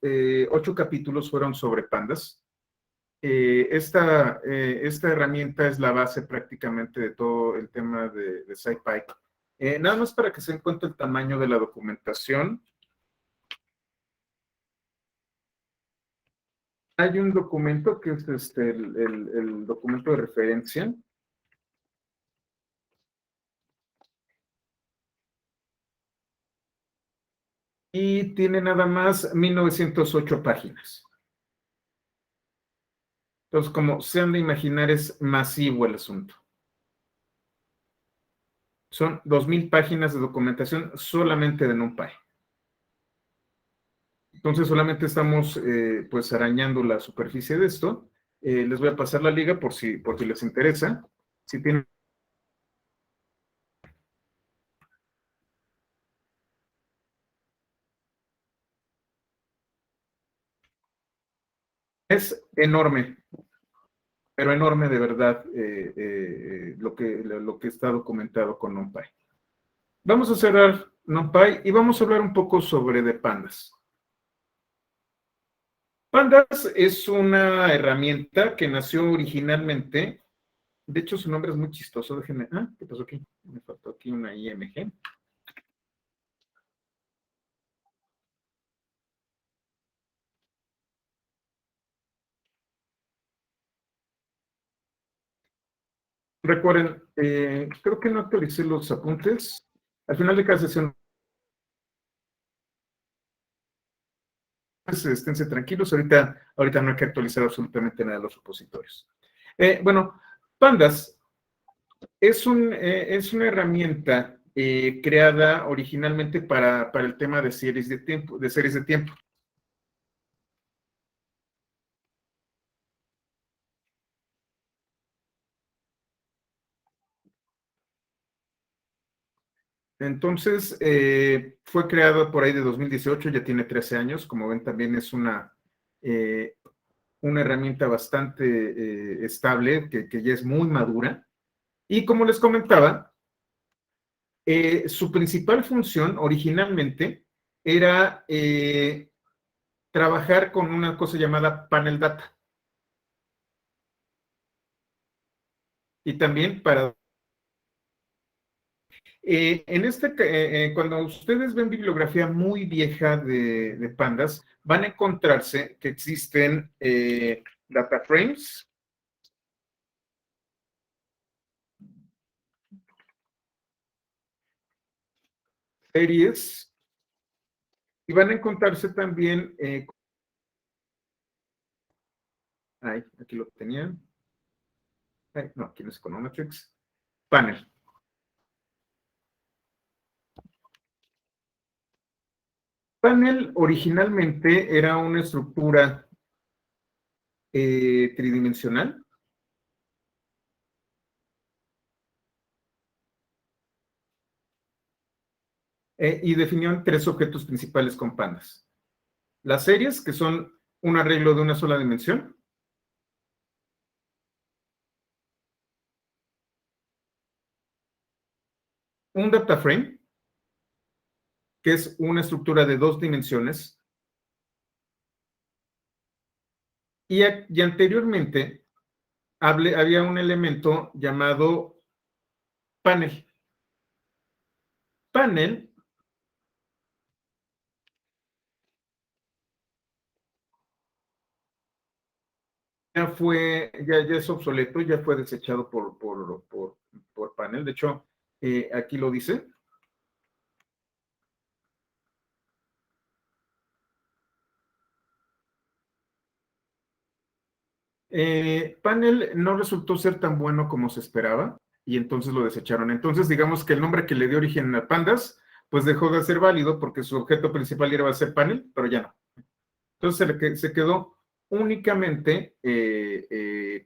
8 capítulos fueron sobre pandas. Esta herramienta es la base prácticamente de todo el tema de SciPy. Nada más para que se den cuenta el tamaño de la documentación. Hay un documento que es el documento de referencia. Y tiene nada más 1908 páginas. Entonces, como se han de imaginar, es masivo el asunto. Son 2000 páginas de documentación solamente de NumPy. Entonces, solamente estamos pues arañando la superficie de esto. Les voy a pasar la liga por si les interesa. Si tienen... Es enorme, pero enorme de verdad lo que está documentado con NumPy. Vamos a cerrar NumPy y vamos a hablar un poco sobre de pandas. Pandas es una herramienta que nació originalmente, de hecho su nombre es muy chistoso, déjenme, ¿qué pasó aquí? Me faltó aquí una IMG. Recuerden, creo que no actualicé los apuntes. Al final de cada sesión, esténse tranquilos, ahorita no hay que actualizar absolutamente nada de los repositorios. Bueno, Pandas es una herramienta creada originalmente para el tema de series de tiempo. Entonces, fue creado por ahí de 2018, ya tiene 13 años. Como ven, también es una herramienta bastante estable, que ya es muy madura. Y como les comentaba, su principal función originalmente era trabajar con una cosa llamada panel data. Y también para... cuando ustedes ven bibliografía muy vieja de pandas, van a encontrarse que existen data frames, series, y van a encontrarse también, aquí lo tenían, no, aquí no es Econometrics, panel. Panel originalmente era una estructura tridimensional. Y definieron 3 objetos principales con pandas. Las series, que son un arreglo de una sola dimensión. Un data frame, que es una estructura de 2 dimensiones. Y anteriormente había un elemento llamado panel. Panel ya es obsoleto, ya fue desechado por panel. De hecho, aquí lo dice. Panel no resultó ser tan bueno como se esperaba y entonces lo desecharon. Entonces, digamos que el nombre que le dio origen a pandas, pues dejó de ser válido porque su objeto principal iba a ser panel, pero ya no. Entonces se quedó únicamente se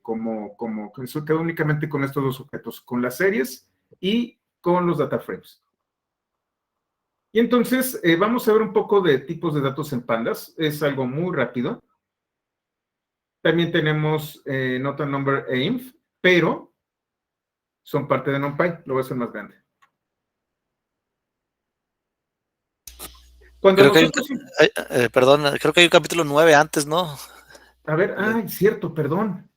quedó únicamente con estos 2 objetos, con las series y con los data frames. Y entonces vamos a ver un poco de tipos de datos en pandas. Es algo muy rápido. También tenemos Nota Number e Inf, pero son parte de NumPy. Lo voy a hacer más grande. Cuando Creo que nosotros... perdón, creo que hay un capítulo 9 antes, ¿no? A ver, ay, cierto, perdón.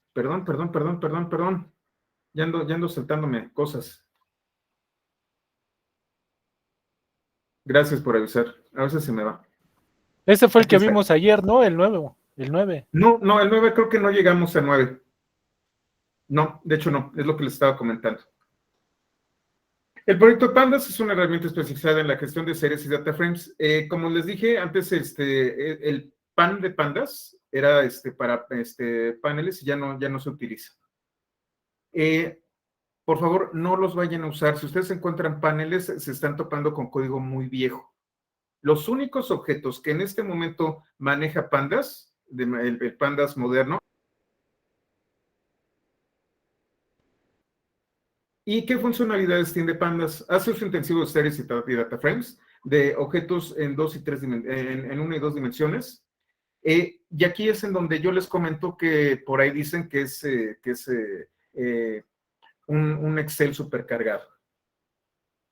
Ya ando saltándome cosas. Gracias por avisar. A veces se me va. Ese fue el Aquí que está. vimos ayer, ¿no? El nuevo, el 9. No, el 9 creo que no llegamos a 9. No, de hecho no, es lo que les estaba comentando. El proyecto Pandas es una herramienta especializada en la gestión de series y data frames. Como les dije antes, el pan de Pandas era para paneles y ya no se utiliza. Por favor, no los vayan a usar. Si ustedes encuentran paneles, se están topando con código muy viejo. Los únicos objetos que en este momento maneja Pandas, el Pandas moderno. ¿Y qué funcionalidades tiene Pandas? Hace uso intensivo de series y data frames, de objetos en 2 y 3 en 1 y 2 dimensiones. Y aquí es en donde yo les comento que por ahí dicen que es un Excel supercargado.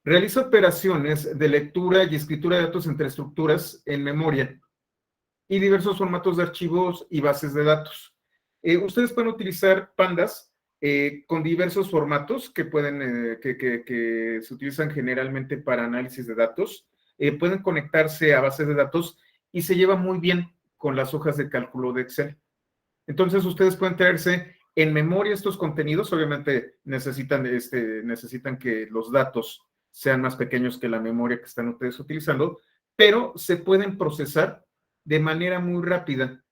Realiza operaciones de lectura y escritura de datos entre estructuras en memoria y diversos formatos de archivos y bases de datos. Ustedes pueden utilizar Pandas con diversos formatos que se utilizan generalmente para análisis de datos. Pueden conectarse a bases de datos y se lleva muy bien con las hojas de cálculo de Excel. Entonces, ustedes pueden traerse en memoria estos contenidos. Obviamente necesitan que los datos sean más pequeños que la memoria que están ustedes utilizando, pero se pueden procesar de manera muy rápida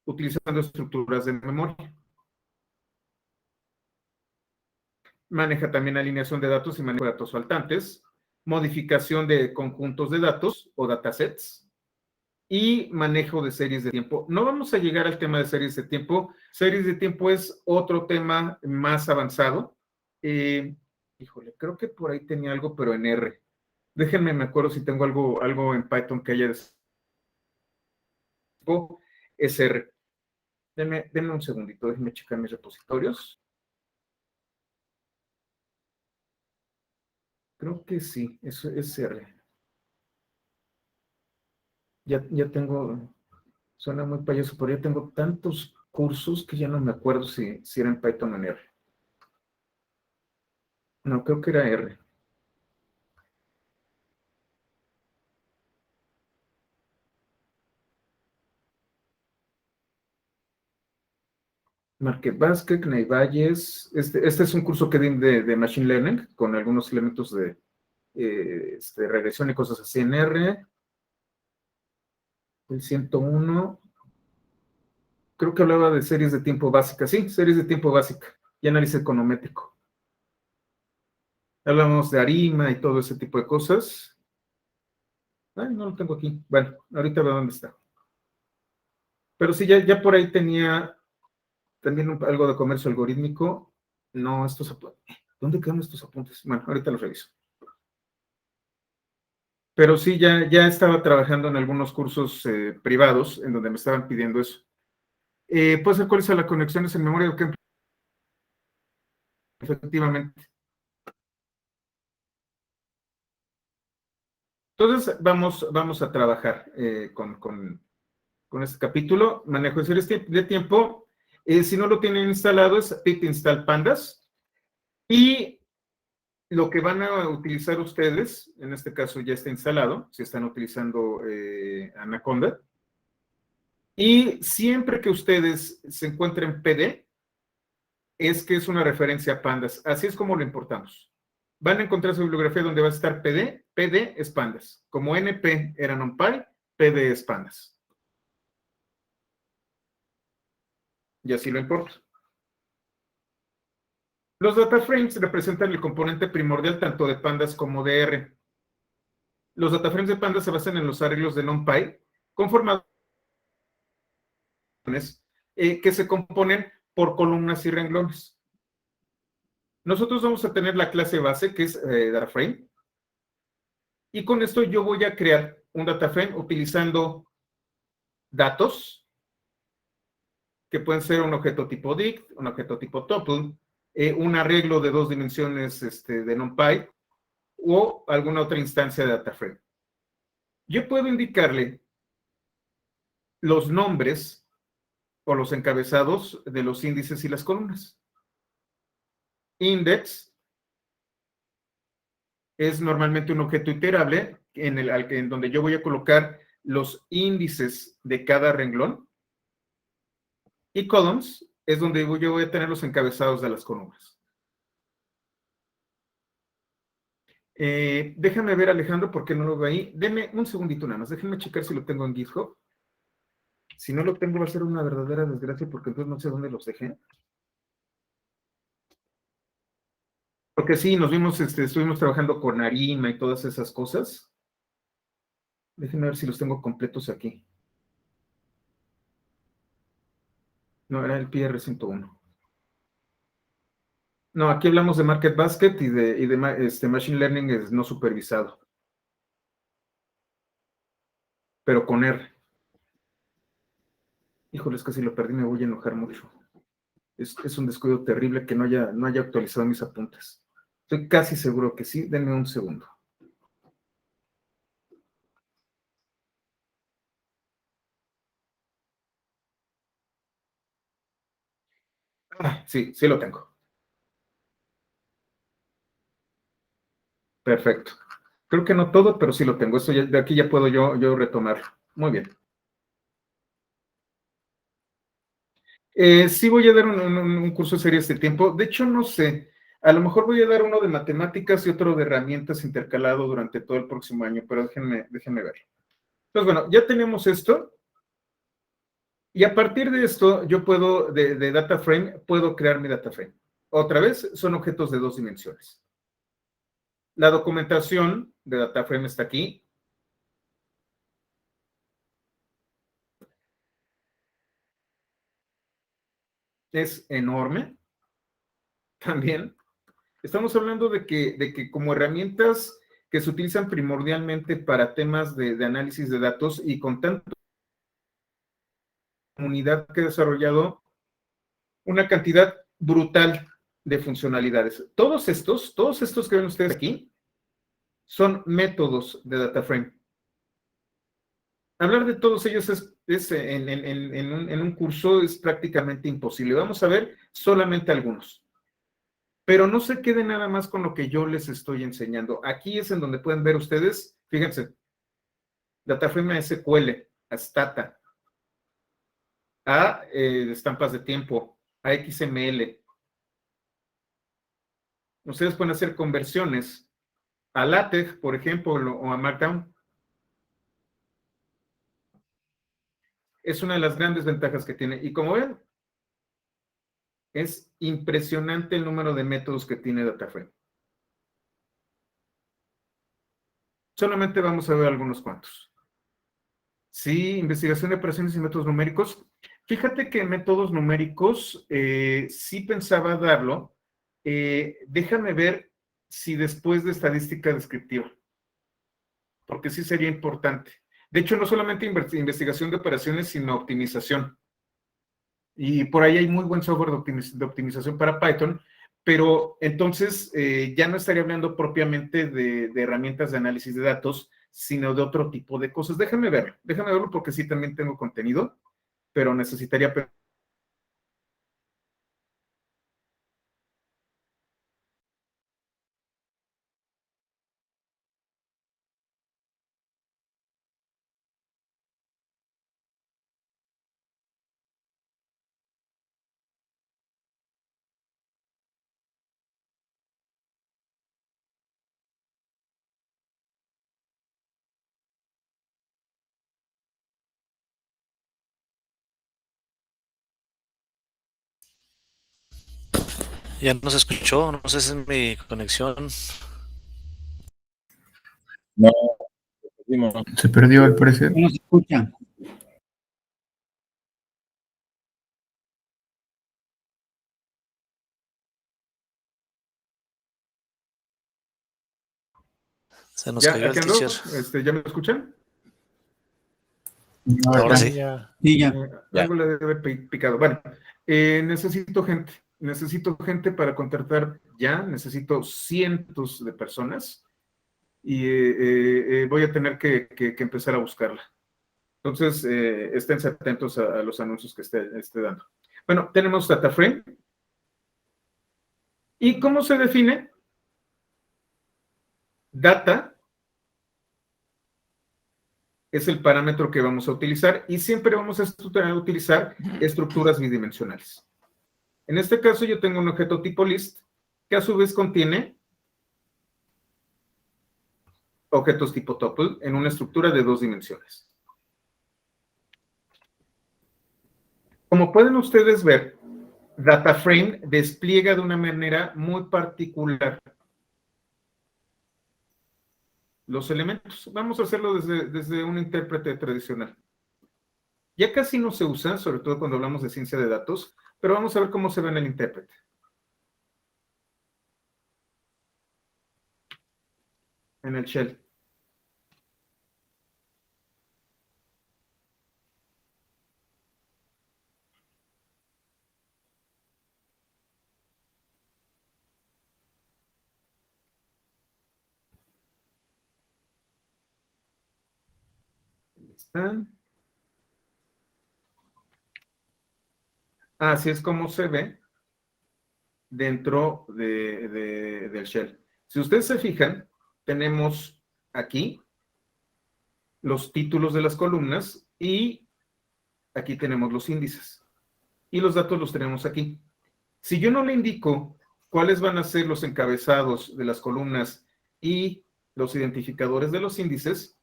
utilizando estructuras de memoria. Maneja también alineación de datos y manejo de datos faltantes, modificación de conjuntos de datos o datasets y manejo de series de tiempo. No vamos a llegar al tema de series de tiempo. Series de tiempo es otro tema más avanzado. Híjole, creo que por ahí tenía algo, pero en R. Déjenme, me acuerdo si tengo algo en Python que haya es R. Denme un segundito, déjenme checar mis repositorios. Creo que sí, eso es R. Ya tengo, suena muy payaso, pero ya tengo tantos cursos que ya no me acuerdo si era en Python o en R. No, creo que era R. Marque Vázquez, Ney Valles. Este es un curso que di de Machine Learning con algunos elementos de regresión y cosas así en R. El 101. Creo que hablaba de series de tiempo básica. Sí, series de tiempo básica y análisis econométrico. Hablamos de ARIMA y todo ese tipo de cosas. Ay, no lo tengo aquí. Bueno, ahorita veo dónde está. Pero sí, ya por ahí tenía también algo de comercio algorítmico. No, estos apuntes. ¿Dónde quedan estos apuntes? Bueno, ahorita los reviso. Pero sí, ya estaba trabajando en algunos cursos privados en donde me estaban pidiendo eso. ¿Puede ser cuáles son las conexiones en memoria? Okay. Efectivamente. Entonces, vamos a trabajar con este capítulo. Manejo de series de tiempo. Si no lo tienen instalado, es pip install pandas. Y lo que van a utilizar ustedes, en este caso ya está instalado, si están utilizando Anaconda. Y siempre que ustedes se encuentren PD, es que es una referencia a pandas. Así es como lo importamos. Van a encontrar su bibliografía donde va a estar PD. PD es pandas. Como NP era NumPy, PD es pandas. Y así lo importa. Los data frames representan el componente primordial tanto de pandas como de R. Los data frames de pandas se basan en los arreglos de NumPy conformados que se componen por columnas y renglones. Nosotros vamos a tener la clase base, que es DataFrame, y con esto yo voy a crear un DataFrame utilizando datos, que pueden ser un objeto tipo dict, un objeto tipo tuple, un arreglo de 2 dimensiones de NumPy, o alguna otra instancia de DataFrame. yo puedo indicarle los nombres o los encabezados de los índices y las columnas. Index es normalmente un objeto iterable en donde yo voy a colocar los índices de cada renglón. Y columns es donde yo voy a tener los encabezados de las columnas. Déjame ver, Alejandro, porque no lo veo ahí. Deme un segundito nada más. Déjenme checar si lo tengo en GitHub. Si no lo tengo, va a ser una verdadera desgracia porque entonces no sé dónde los dejé. Porque sí, nos vimos, estuvimos trabajando con Arima y todas esas cosas. Déjenme ver si los tengo completos aquí. No, era el PR101. No, aquí hablamos de Market Basket y de Machine Learning no supervisado. Pero con R. Híjole, es que si lo perdí me voy a enojar mucho. Es un descuido terrible que no haya actualizado mis apuntes. Estoy casi seguro que sí. Denme un segundo. Sí, sí lo tengo. Perfecto. Creo que no todo, pero sí lo tengo. Esto de aquí ya puedo yo retomarlo. Muy bien. Sí voy a dar un curso serio este tiempo. De hecho, no sé. A lo mejor voy a dar uno de matemáticas y otro de herramientas intercalado durante todo el próximo año, pero déjenme ver. Entonces, bueno, ya tenemos esto. Y a partir de esto, yo puedo, de data frame, puedo crear mi data frame. Otra vez, son objetos de 2 dimensiones. La documentación de data frame está aquí. Es enorme. También. Estamos hablando de que como herramientas que se utilizan primordialmente para temas de análisis de datos y con tanta comunidad que ha desarrollado una cantidad brutal de funcionalidades. Todos estos que ven ustedes aquí son métodos de data frame. Hablar de todos ellos en un curso es prácticamente imposible. Vamos a ver solamente algunos. Pero no se queden nada más con lo que yo les estoy enseñando. Aquí es en donde pueden ver ustedes, fíjense, DataFrame SQL, a Stata, a estampas de tiempo, a XML. Ustedes pueden hacer conversiones a LaTeX, por ejemplo, o a Markdown. Es una de las grandes ventajas que tiene. Y como ven, es impresionante el número de métodos que tiene DataFrame. Solamente vamos a ver algunos cuantos. Sí, investigación de operaciones y métodos numéricos. Fíjate que métodos numéricos sí pensaba darlo. Déjame ver si después de estadística descriptiva, porque sí sería importante. De hecho, no solamente investigación de operaciones, sino optimización. Y por ahí hay muy buen software de optimización para Python, pero entonces ya no estaría hablando propiamente de herramientas de análisis de datos, sino de otro tipo de cosas. Déjame verlo porque sí también tengo contenido, pero necesitaría... Ya no se escuchó, no sé si es mi conexión. No, Se perdió al parecer. No se escucha. Se nos Ya, cayó aquí el ando. teacher. ¿Ya me escuchan? Ahora sí. Sí, ya. Algo le debe haber picado. Bueno, necesito gente para contratar ya, necesito cientos de personas. y voy a tener que empezar a buscarla. Entonces, esténse atentos a los anuncios que esté dando. Bueno, tenemos data frame. ¿Y cómo se define? Data es el parámetro que vamos a utilizar y siempre vamos a utilizar estructuras bidimensionales. En este caso yo tengo un objeto tipo list que a su vez contiene objetos tipo tuple en una estructura de 2 dimensiones. Como pueden ustedes ver, DataFrame despliega de una manera muy particular los elementos. Vamos a hacerlo desde un intérprete tradicional. Ya casi no se usa, sobre todo cuando hablamos de ciencia de datos, pero vamos a ver cómo se ve en el intérprete. En el shell. Ahí están. Así es como se ve dentro del shell. Si ustedes se fijan, tenemos aquí los títulos de las columnas y aquí tenemos los índices. Y los datos los tenemos aquí. Si yo no le indico cuáles van a ser los encabezados de las columnas y los identificadores de los índices,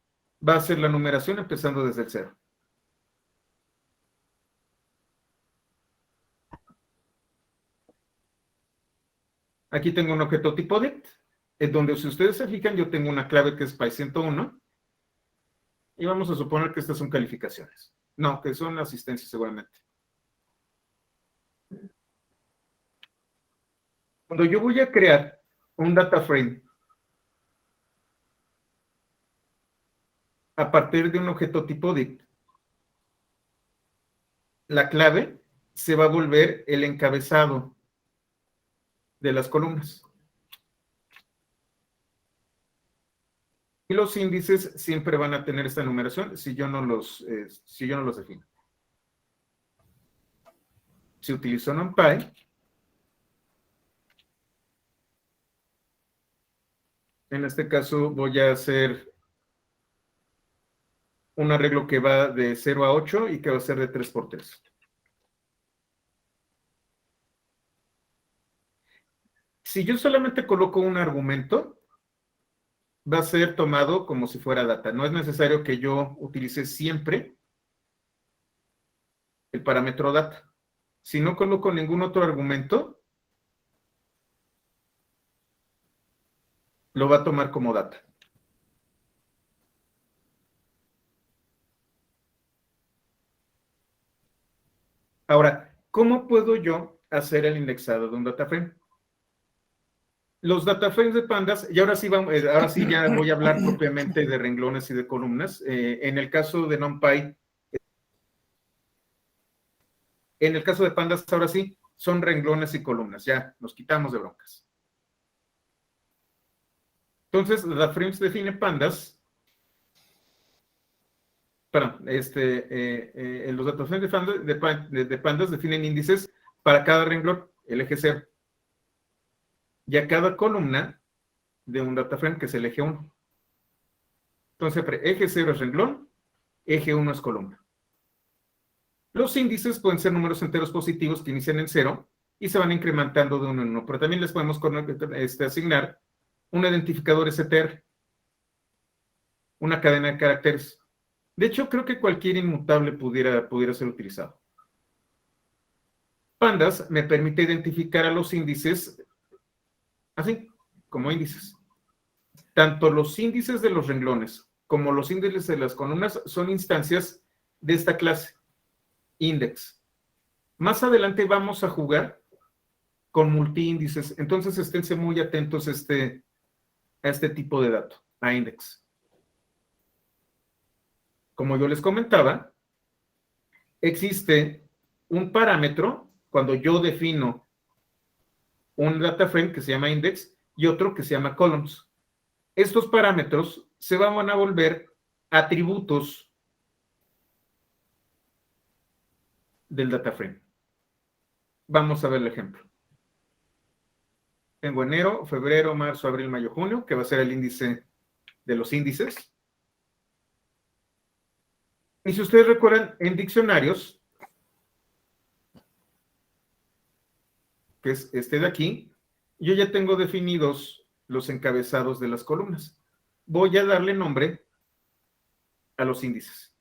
va a ser la numeración empezando desde el 0. Aquí tengo un objeto tipo dict, en donde si ustedes se fijan, yo tengo una clave que es PY101, y vamos a suponer que estas son calificaciones. No, que son asistencias seguramente. Cuando yo voy a crear un data frame a partir de un objeto tipo dict, la clave se va a volver el encabezado de las columnas. Y los índices siempre van a tener esta numeración si yo no los defino. Si utilizo NumPy, en este caso voy a hacer un arreglo que va de 0 a 8 y que va a ser de 3 por 3. Si yo solamente coloco un argumento, va a ser tomado como si fuera data. No es necesario que yo utilice siempre el parámetro data. Si no coloco ningún otro argumento, lo va a tomar como data. Ahora, ¿cómo puedo yo hacer el indexado de un data frame? Los data frames de pandas, y ahora sí ya voy a hablar propiamente de renglones y de columnas. En el caso de NumPy, en el caso de pandas, ahora sí, son renglones y columnas. Ya, nos quitamos de broncas. Entonces, data frames define pandas. Perdón, los data frames de pandas definen índices para cada renglón, el eje 0. Y a cada columna de un data frame, que es el eje 1. Entonces, eje 0 es renglón, eje 1 es columna. Los índices pueden ser números enteros positivos que inician en 0 y se van incrementando de 1 en 1, pero también les podemos asignar un identificador str, una cadena de caracteres. De hecho, creo que cualquier inmutable pudiera ser utilizado. Pandas me permite identificar a los índices así, como índices. Tanto los índices de los renglones como los índices de las columnas son instancias de esta clase, index. Más adelante vamos a jugar con multiíndices, entonces esténse muy atentos a este tipo de dato, a index. Como yo les comentaba, existe un parámetro cuando yo defino un data frame que se llama index y otro que se llama columns. estos parámetros se van a volver atributos del data frame. Vamos a ver el ejemplo. Tengo enero, febrero, marzo, abril, mayo, junio, que va a ser el índice de los índices. Y si ustedes recuerdan, en diccionarios, que es este de aquí, yo ya tengo definidos los encabezados de las columnas. Voy a darle nombre a los índices.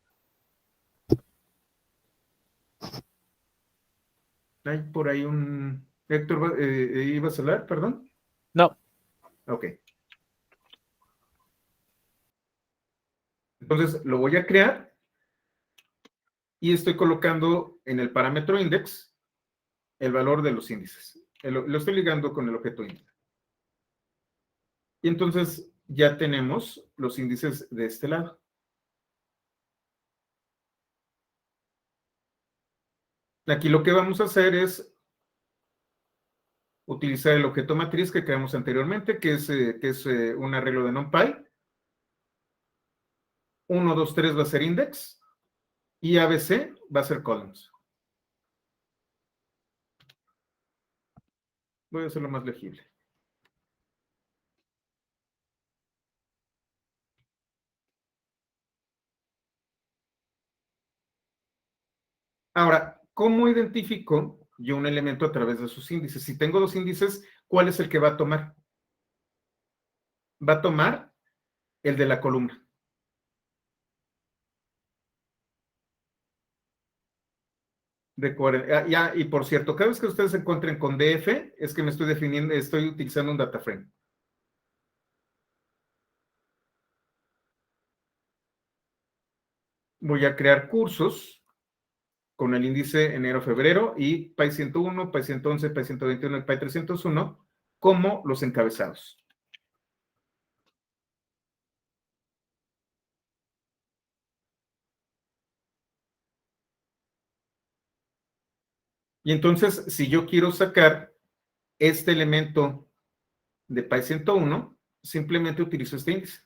Hay por ahí un... Héctor, ¿ibas a hablar? Perdón. No. Ok. Entonces, lo voy a crear y estoy colocando en el parámetro index el valor de los índices. Lo estoy ligando con el objeto índice. Y entonces ya tenemos los índices de este lado. Aquí lo que vamos a hacer es utilizar el objeto matriz que creamos anteriormente, que es un arreglo de NumPy. 1, 2, 3 va a ser index y ABC va a ser columns. Voy a hacerlo más legible. Ahora, ¿cómo identifico yo un elemento a través de sus índices? Si tengo dos índices, ¿cuál es el que va a tomar? Va a tomar el de la columna. Ya, y por cierto, cada vez que ustedes se encuentren con DF, es que me estoy definiendo, estoy utilizando un data frame. Voy a crear cursos con el índice enero-febrero y PAI 101, PAI 111, PAI 121 y PAI 301 como los encabezados. Y entonces, si yo quiero sacar este elemento de PAI 101, simplemente utilizo este índice.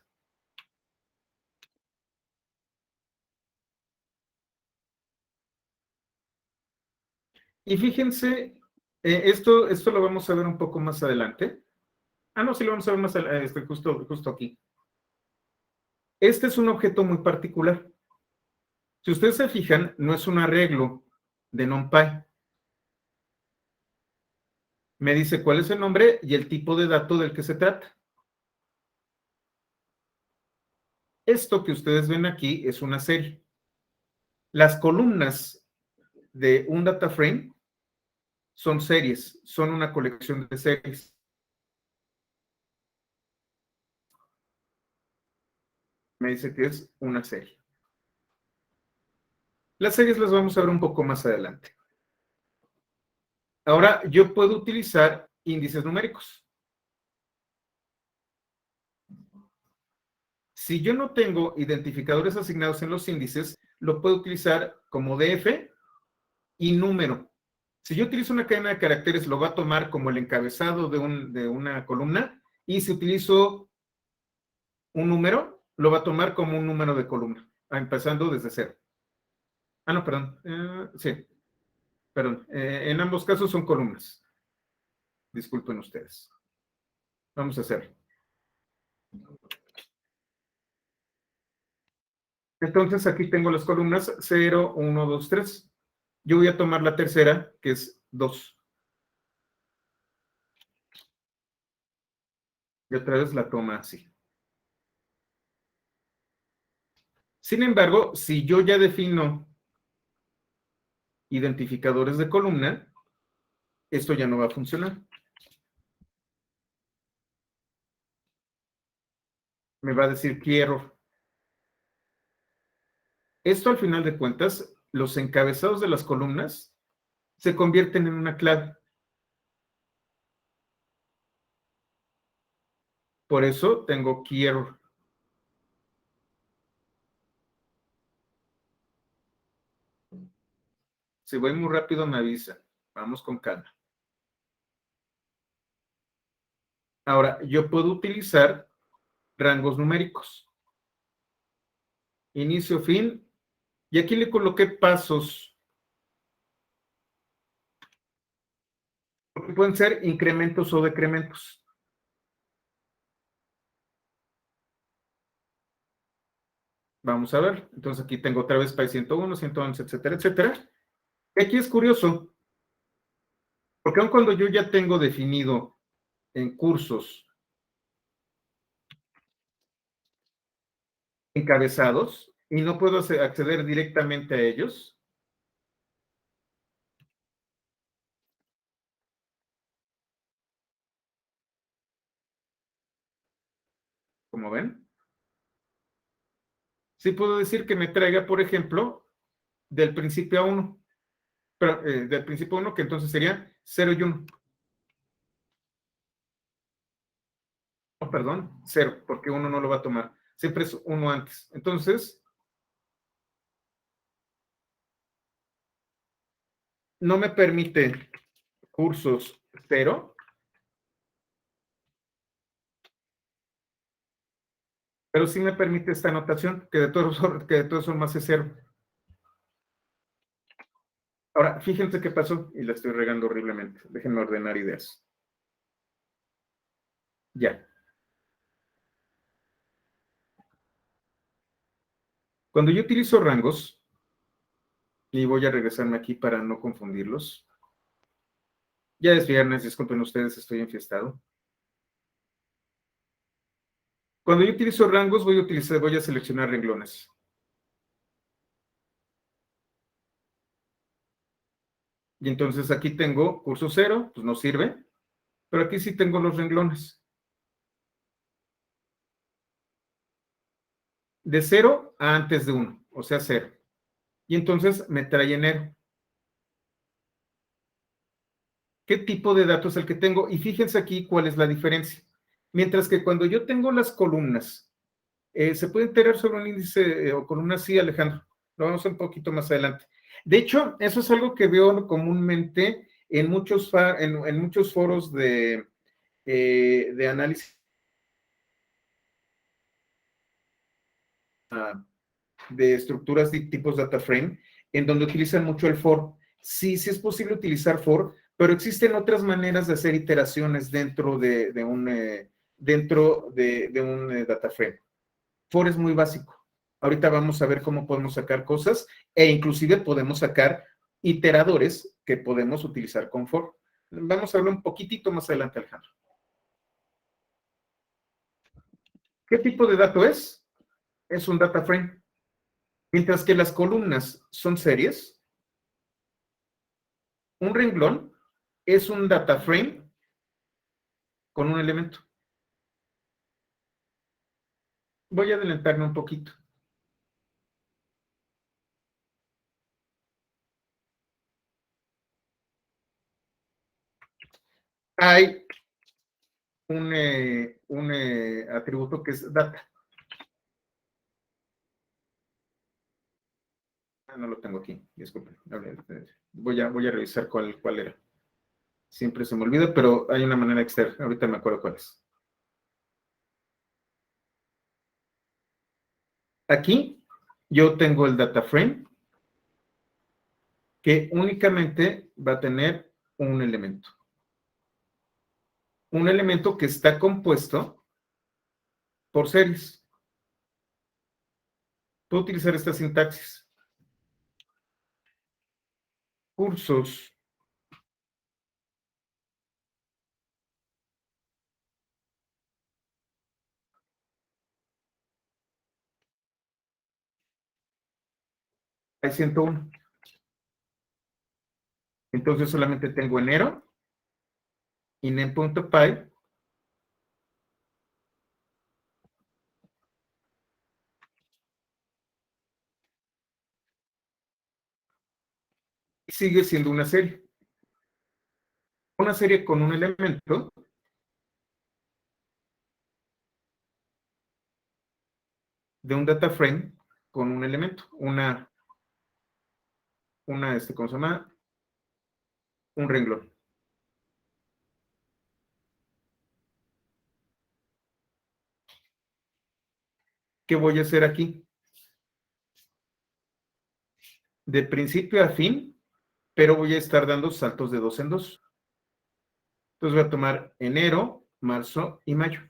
Y fíjense, esto lo vamos a ver un poco más adelante. Ah, no, sí lo vamos a ver más adelante, justo aquí. Este es un objeto muy particular. Si ustedes se fijan, no es un arreglo de NumPy. Me dice cuál es el nombre y el tipo de dato del que se trata. Esto que ustedes ven aquí es una serie. Las columnas de un data frame son series, son una colección de series. Me dice que es una serie. Las series las vamos a ver un poco más adelante. Ahora, yo puedo utilizar índices numéricos. Si yo no tengo identificadores asignados en los índices, lo puedo utilizar como DF y número. Si yo utilizo una cadena de caracteres, lo va a tomar como el encabezado de una columna, y si utilizo un número, lo va a tomar como un número de columna, empezando desde cero. Ah, no, perdón. Sí, perdón. En ambos casos son columnas. Disculpen ustedes. Vamos a hacerlo. Entonces, aquí tengo las columnas 0, 1, 2, 3. Yo voy a tomar la tercera, que es 2. Y otra vez la toma así. Sin embargo, si yo ya defino identificadores de columna, esto ya no va a funcionar. Me va a decir key error. Esto, al final de cuentas, los encabezados de las columnas se convierten en una clave. Por eso tengo key error. Si voy muy rápido, me avisa. Vamos con calma. Ahora, yo puedo utilizar rangos numéricos. Inicio, fin. Y aquí le coloqué pasos. Porque pueden ser incrementos o decrementos. Vamos a ver. Entonces aquí tengo otra vez PAI 101, 111, etcétera, etcétera. Y aquí es curioso, porque aun cuando yo ya tengo definido en cursos encabezados y no puedo acceder directamente a ellos, como ven, sí puedo decir que me traiga, por ejemplo, del principio a 1, pero del principio a 1, que entonces sería 0 y 1. No, perdón, 0, porque 1 no lo va a tomar. Siempre es 1 antes. Entonces, no me permite cursos 0, pero sí me permite esta anotación, que de todas formas es 0. Ahora, fíjense qué pasó, y la estoy regando horriblemente. Déjenme ordenar ideas. Ya. Cuando yo utilizo rangos, y voy a regresarme aquí para no confundirlos. Ya es viernes, disculpen ustedes, estoy enfiestado. Cuando yo utilizo rangos, voy a seleccionar renglones. Y entonces aquí tengo curso 0, pues no sirve, pero aquí sí tengo los renglones. De 0 a antes de 1, o sea 0. Y entonces me trae enero. ¿Qué tipo de datos es el que tengo? Y fíjense aquí cuál es la diferencia. Mientras que cuando yo tengo las columnas, se puede enterar sobre un índice o columna, sí, Alejandro. Lo vamos a un poquito más adelante. De hecho, eso es algo que veo comúnmente en muchos foros de análisis de estructuras de tipos data frame, en donde utilizan mucho el for. Sí, sí es posible utilizar for, pero existen otras maneras de hacer iteraciones dentro de un data frame. For es muy básico. Ahorita vamos a ver cómo podemos sacar cosas e inclusive podemos sacar iteradores que podemos utilizar con for. Vamos a hablar un poquitito más adelante, Alejandro. ¿Qué tipo de dato es? Es un data frame. Mientras que las columnas son series, un renglón es un data frame con un elemento. Voy a adelantarme un poquito. Hay un atributo que es data. No lo tengo aquí, disculpen. Voy a revisar cuál era. Siempre se me olvida, pero hay una manera externa. Ahorita me acuerdo cuál es. Aquí yo tengo el data frame que únicamente va a tener un elemento. Un elemento que está compuesto por series. Puedo utilizar esta sintaxis. Cursos hay 101. Entonces solamente tengo enero y nem.py y sigue siendo una serie. Una serie con un elemento de un data frame con un elemento, ¿cómo se llama? Un renglón. ¿qué voy a hacer aquí? De principio a fin, pero voy a estar dando saltos de 2 en 2. Entonces voy a tomar enero, marzo y mayo.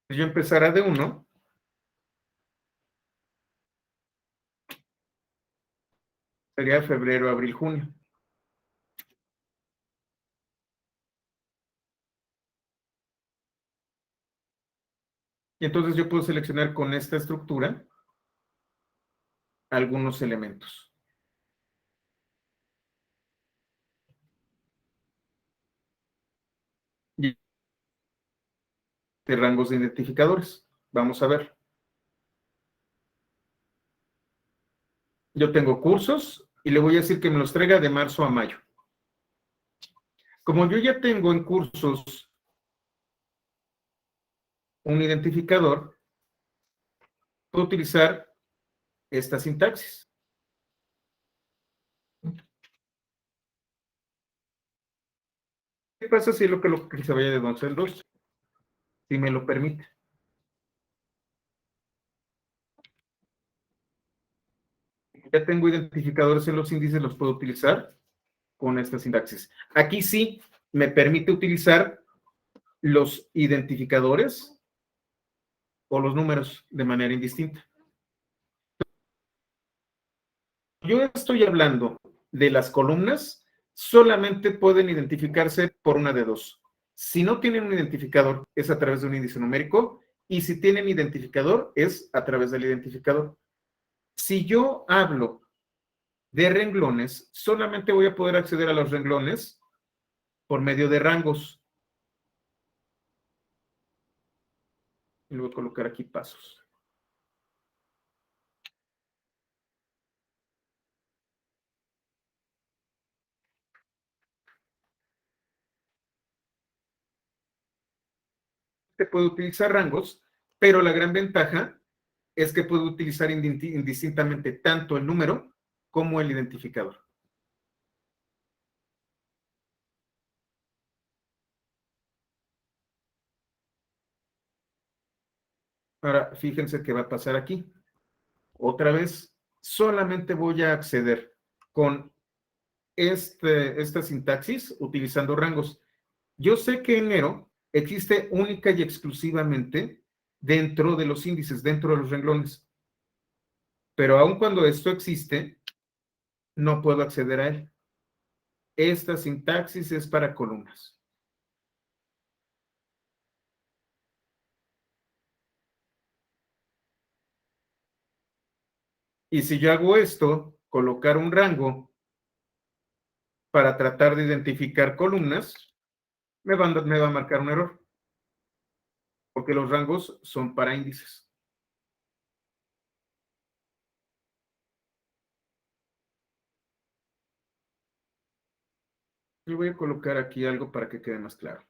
Yo empezará de 1. Sería febrero, abril, junio. Y entonces yo puedo seleccionar con esta estructura algunos elementos. Y de rangos de identificadores. Vamos a ver. Yo tengo cursos y le voy a decir que me los traiga de marzo a mayo. Como yo ya tengo en cursos un identificador, puedo utilizar esta sintaxis. ¿Qué pasa si lo que se vaya de 2 en 2? Si me lo permite. Ya tengo identificadores en los índices, los puedo utilizar con esta sintaxis. Aquí sí me permite utilizar los identificadores o los números de manera indistinta. Yo estoy hablando de las columnas, solamente pueden identificarse por una de dos. Si no tienen un identificador, es a través de un índice numérico, y si tienen identificador, es a través del identificador. Si yo hablo de renglones, solamente voy a poder acceder a los renglones por medio de rangos. Y le voy a colocar aquí pasos. Se puede utilizar rangos, pero la gran ventaja es que puedo utilizar indistintamente tanto el número como el identificador. Ahora, fíjense qué va a pasar aquí. Otra vez, solamente voy a acceder con esta sintaxis utilizando rangos. Yo sé que enero existe única y exclusivamente dentro de los índices, dentro de los renglones. Pero aun cuando esto existe, no puedo acceder a él. Esta sintaxis es para columnas. Y si yo hago esto, colocar un rango para tratar de identificar columnas, me va a marcar un error, porque los rangos son para índices. Yo voy a colocar aquí algo para que quede más claro.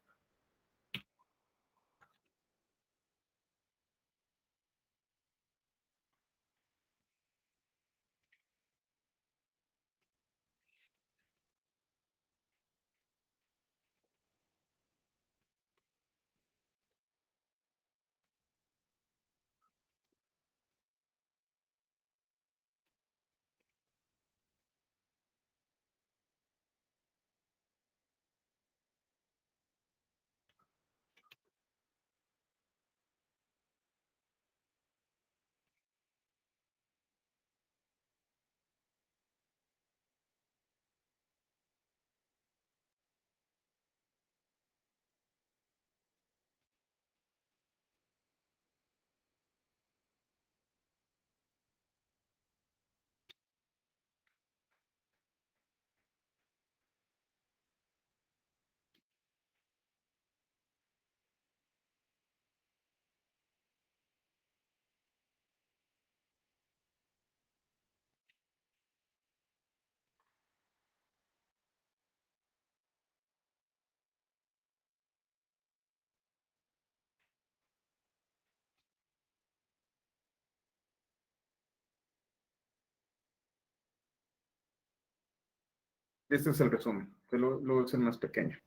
Este es el resumen, que lo es el más pequeño.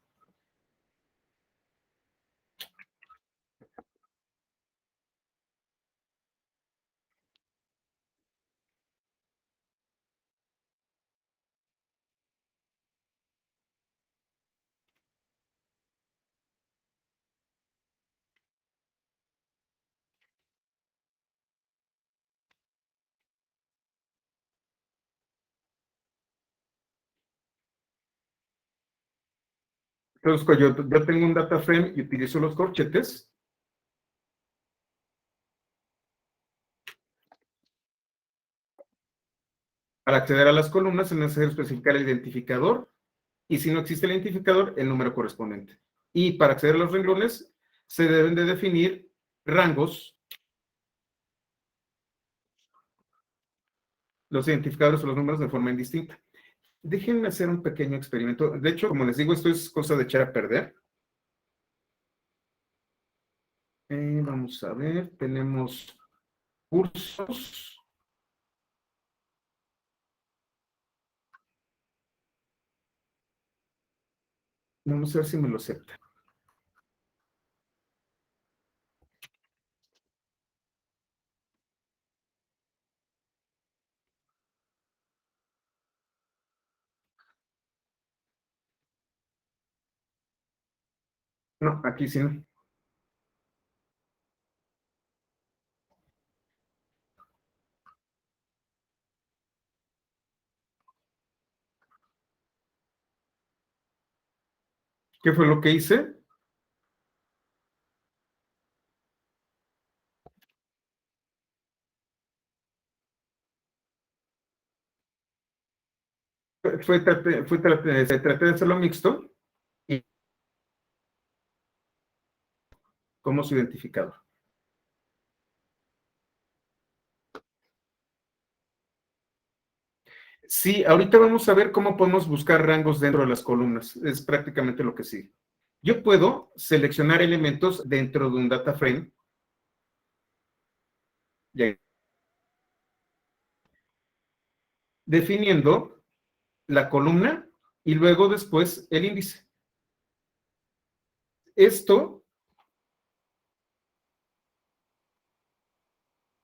Entonces, cuando yo tengo un data frame y utilizo los corchetes, para acceder a las columnas es necesario especificar el identificador y si no existe el identificador, el número correspondiente. Y para acceder a los renglones, se deben de definir rangos, los identificadores o los números de forma indistinta. Déjenme hacer un pequeño experimento. De hecho, como les digo, esto es cosa de echar a perder. Vamos a ver, tenemos cursos. Vamos a ver si me lo acepta. No, aquí sí no. ¿Qué fue lo que hice? Traté de hacerlo mixto y como su identificador. Sí, ahorita vamos a ver cómo podemos buscar rangos dentro de las columnas. Es prácticamente lo que sigue. Yo puedo seleccionar elementos dentro de un data frame. Definiendo la columna y luego después el índice. Esto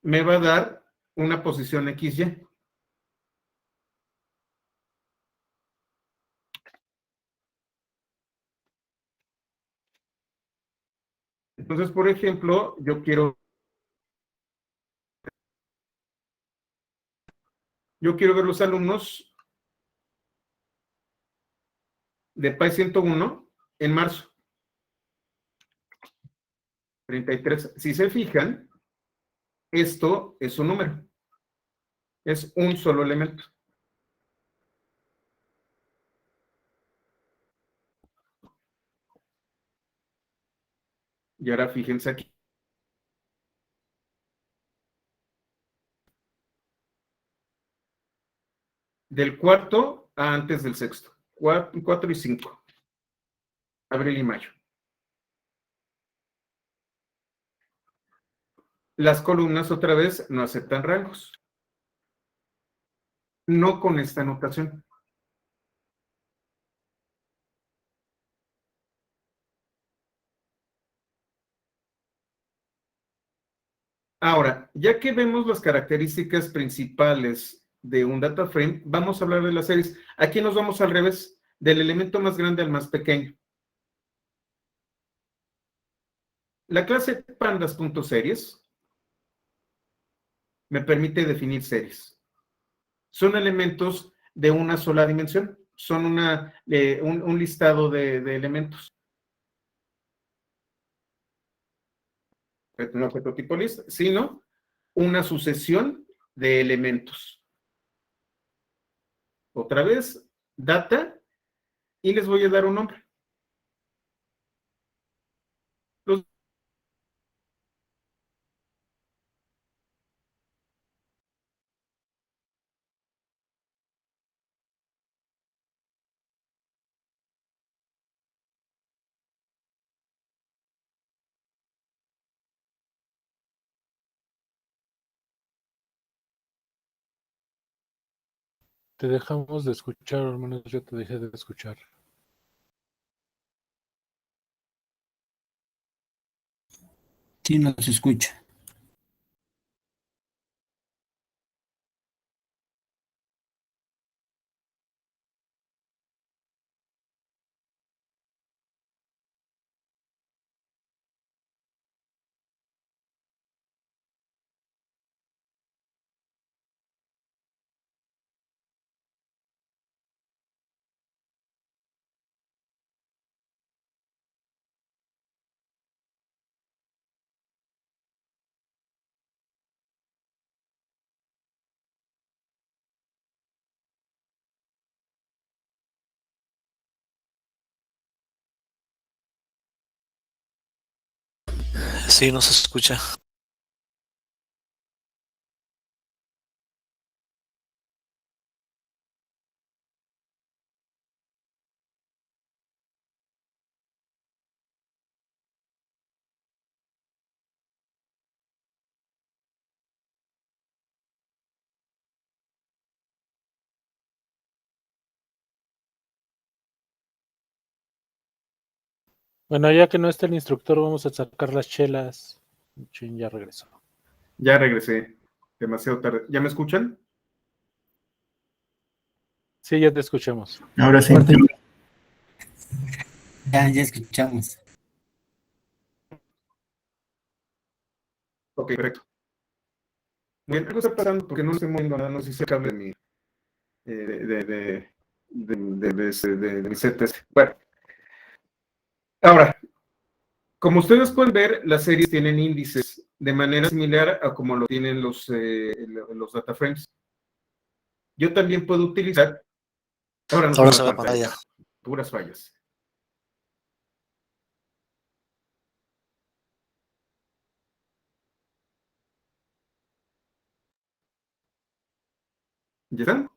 me va a dar una posición XY. Entonces, por ejemplo, yo quiero ver los alumnos de PAI 101 en marzo 33. Si se fijan, esto es un número, es un solo elemento. Y ahora fíjense aquí. Del cuarto a antes del sexto. 4 y 5. Abril y mayo. Las columnas otra vez no aceptan rangos. No con esta notación. Ahora, ya que vemos las características principales de un data frame, vamos a hablar de las series. Aquí nos vamos al revés, del elemento más grande al más pequeño. La clase pandas.series me permite definir series. Son elementos de una sola dimensión, son un listado de elementos. No objeto tipo list, sino una sucesión de elementos. Otra vez, data, y les voy a dar un nombre. Los Te dejamos de escuchar, al menos yo te dejé de escuchar. Sí, nos escucha. Sí, no se escucha. Bueno, ya que no está el instructor, vamos a sacar las chelas. Chin, ya regresó. Ya regresé. Demasiado tarde. ¿Ya me escuchan? Sí, ya te escuchamos. Ahora sí. Fuerte. Ya escuchamos. Ok, perfecto. Muy bien, algo está pasando porque no estoy moviendo nada, no sé si es el cable de mi, de mi set. Bueno, ahora, como ustedes pueden ver, las series tienen índices de manera similar a como lo tienen los data frames. Yo también puedo utilizar, ahora no se Ahora ve se la ve la pantalla, pantalla. puras fallas. ¿Ya están?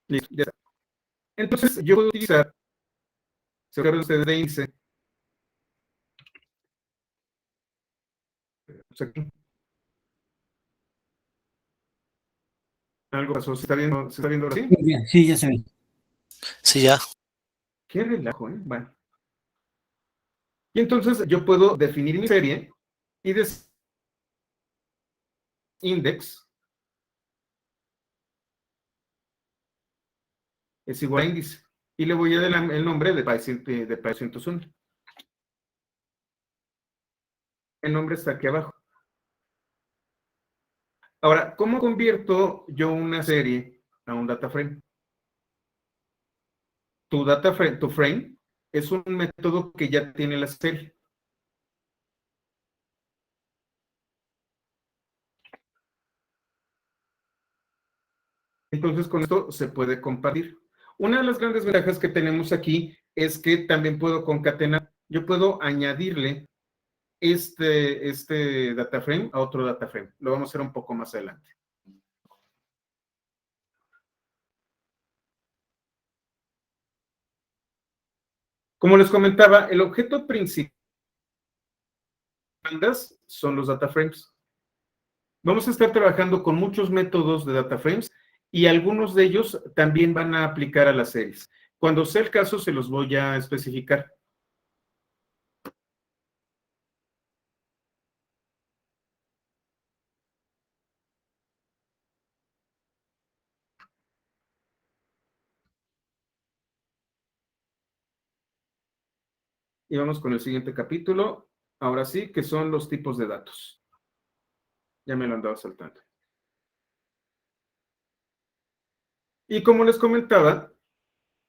Listo, ya está. Entonces, yo puedo utilizar, se acuerdan ustedes de índice, pues aquí, algo pasó, se está viendo ahora sí? Sí, ya se ve. Sí, ya. Qué relajo, ¿eh? Bueno. Y entonces yo puedo definir mi serie y decir index es igual a índice. Y le voy a dar el nombre de paciente 101. El nombre está aquí abajo. Ahora, ¿cómo convierto yo una serie a un data frame? Tu frame, es un método que ya tiene la serie. Entonces, con esto se puede compartir. Una de las grandes ventajas que tenemos aquí es que también puedo concatenar. Yo puedo añadirle este data frame a otro data frame. Lo vamos a hacer un poco más adelante. Como les comentaba, el objeto principal son los data frames. Vamos a estar trabajando con muchos métodos de data frames y algunos de ellos también van a aplicar a las series. Cuando sea el caso, se los voy a especificar. Y vamos con el siguiente capítulo. Ahora sí, que son los tipos de datos. Ya me lo andaba saltando. Y como les comentaba,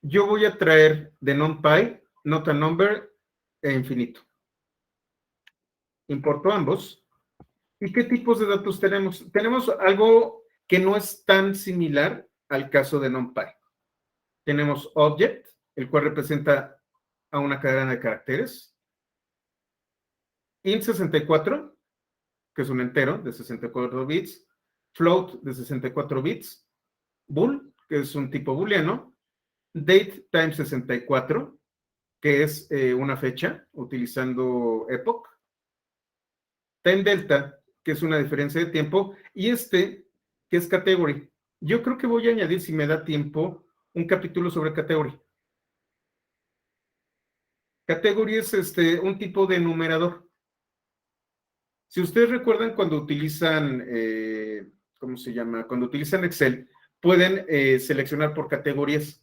yo voy a traer de NumPy, nota number e infinito. Importo ambos. ¿Y qué tipos de datos tenemos? Tenemos algo que no es tan similar al caso de NumPy. Tenemos object, el cual representa a una cadena de caracteres. Int64, que es un entero de 64 bits. Float de 64 bits. Bool, que es un tipo booleano. Date times 64, que es una fecha utilizando epoch. Time delta, que es una diferencia de tiempo. Y que es category. Yo creo que voy a añadir, si me da tiempo, un capítulo sobre category. Category es un tipo de enumerador. Si ustedes recuerdan cuando utilizan, ¿cómo se llama? Cuando utilizan Excel, pueden seleccionar por categorías.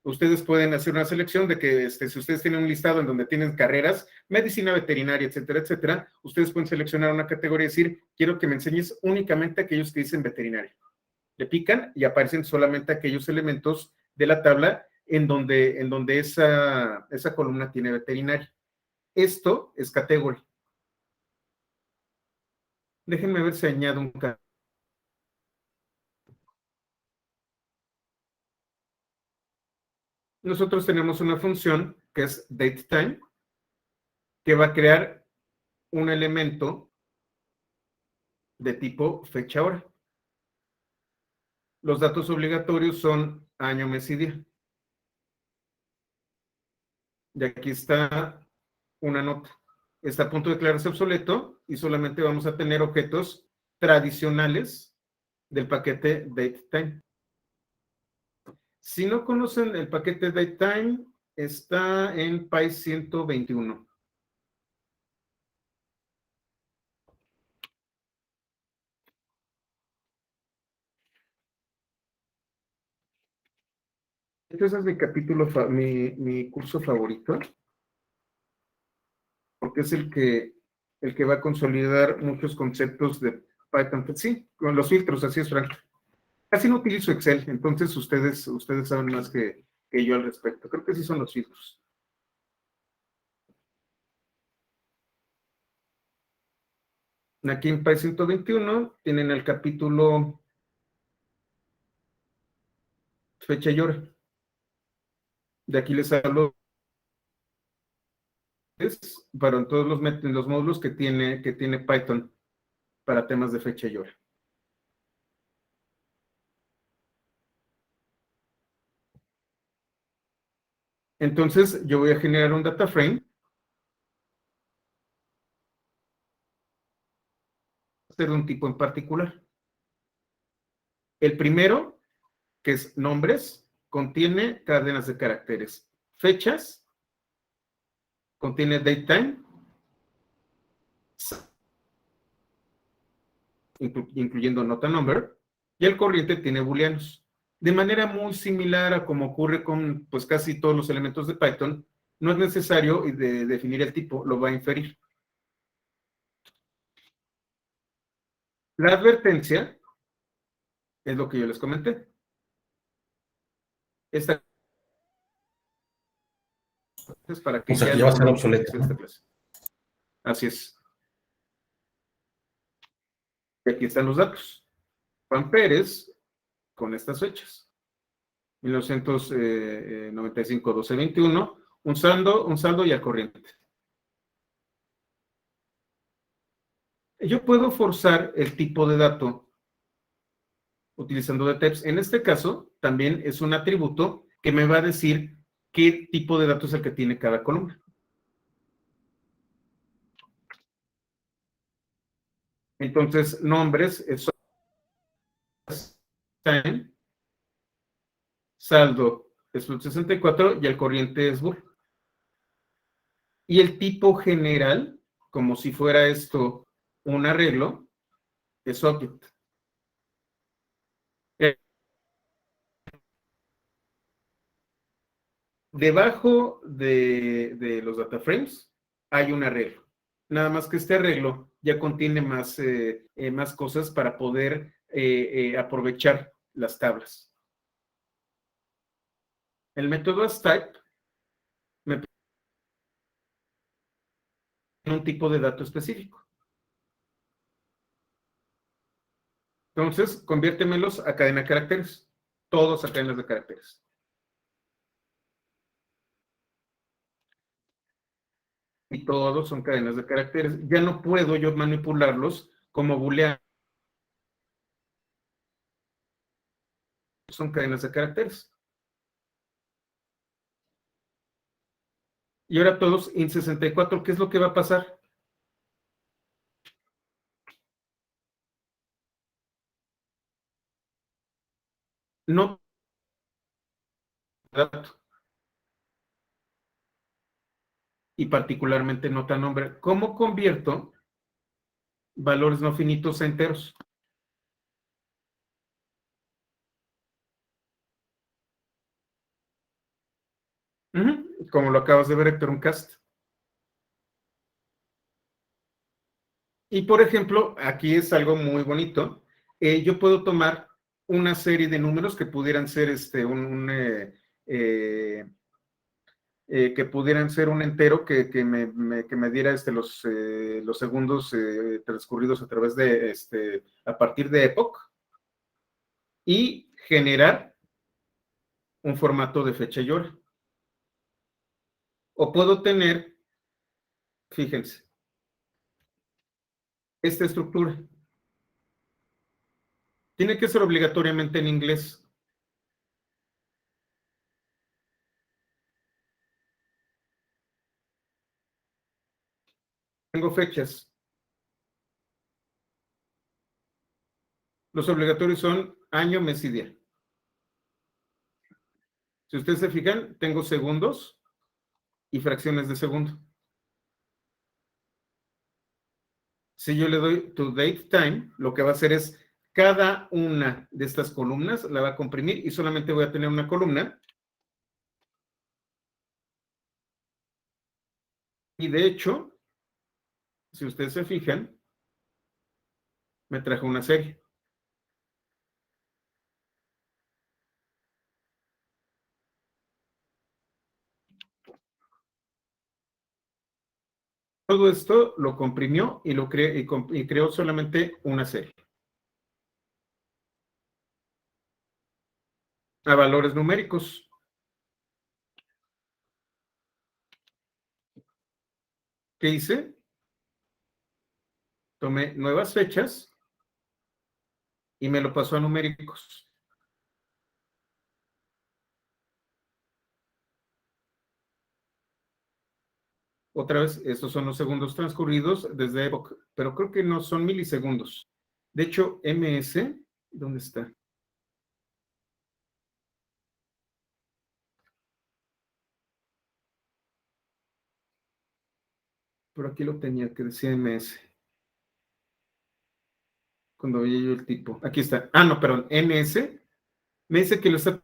Ustedes pueden hacer una selección de que si ustedes tienen un listado en donde tienen carreras, medicina veterinaria, etcétera, etcétera, ustedes pueden seleccionar una categoría y decir, quiero que me enseñes únicamente aquellos que dicen veterinaria. Le pican y aparecen solamente aquellos elementos de la tabla en donde esa columna tiene veterinaria. Esto es category. Déjenme ver si añado un campo. nosotros tenemos una función que es datetime, que va a crear un elemento de tipo fecha-hora. Los datos obligatorios son año, mes y día. Y aquí está una nota. Está a punto de declararse obsoleto y solamente vamos a tener objetos tradicionales del paquete datetime. Si no conocen el paquete datetime, está en Py 121. Este es mi capítulo, mi curso favorito, porque es el que va a consolidar muchos conceptos de Python. Sí, con los filtros, así es, Frank. Casi no utilizo Excel, entonces ustedes saben más que yo al respecto. Creo que sí son los filtros. Aquí en Py 121 tienen el capítulo fecha y hora. De aquí les hablo para todos los módulos que tiene Python para temas de fecha y hora. Entonces, yo voy a generar un data frame. De un tipo en particular. El primero, que es nombres, contiene cadenas de caracteres. Fechas, contiene datetime, incluyendo nota number, y el corriente tiene booleanos. De manera muy similar a como ocurre con pues casi todos los elementos de Python, no es necesario definir el tipo, lo va a inferir. La advertencia es lo que yo les comenté. Esta es para que O sea, que ya va a ser obsoleto. esta clase. Así es. Y aquí están los datos. Juan Pérez, con estas fechas. 1995, 12/21, un saldo y al corriente. Yo puedo forzar el tipo de dato utilizando DTEPS. En este caso, también es un atributo que me va a decir qué tipo de dato es el que tiene cada columna. Entonces, nombres es time, saldo es 64 y el corriente es bool. Y el tipo general, como si fuera esto un arreglo, es object. Debajo de los data frames hay un arreglo. Nada más que este arreglo ya contiene más cosas para poder aprovechar las tablas. El método asType me pide un tipo de dato específico. Entonces, conviértemelos a cadena de caracteres. Todos a cadenas de caracteres. Y todos son cadenas de caracteres. Ya no puedo yo manipularlos como booleanos. Son cadenas de caracteres. Y ahora todos int64, ¿qué es lo que va a pasar? No dato. Y particularmente nota nombre. ¿Cómo convierto valores no finitos a enteros? Como lo acabas de ver, Héctor, un cast. Y por ejemplo, aquí es algo muy bonito. Yo puedo tomar una serie de números que pudieran ser que pudieran ser un entero que me diera los segundos transcurridos a través de a partir de epoch y generar un formato de fecha y hora. O puedo tener, fíjense, esta estructura. Tiene que ser obligatoriamente en inglés. Tengo fechas. Los obligatorios son año, mes y día. Si ustedes se fijan, tengo segundos y fracciones de segundo. Si yo le doy to date time, lo que va a hacer es cada una de estas columnas la va a comprimir y solamente voy a tener una columna. Y de hecho, si ustedes se fijan, me trajo una serie. Todo esto lo comprimió y lo y creó solamente una serie. A valores numéricos. ¿Qué hice? Tomé nuevas fechas y me lo pasó a numéricos. Otra vez, estos son los segundos transcurridos desde época, pero creo que no son milisegundos. De hecho, MS, ¿dónde está? Por aquí lo tenía, que decía MS. Cuando veía yo el tipo. Aquí está. Ah, no, perdón, NS. Me dice que lo está.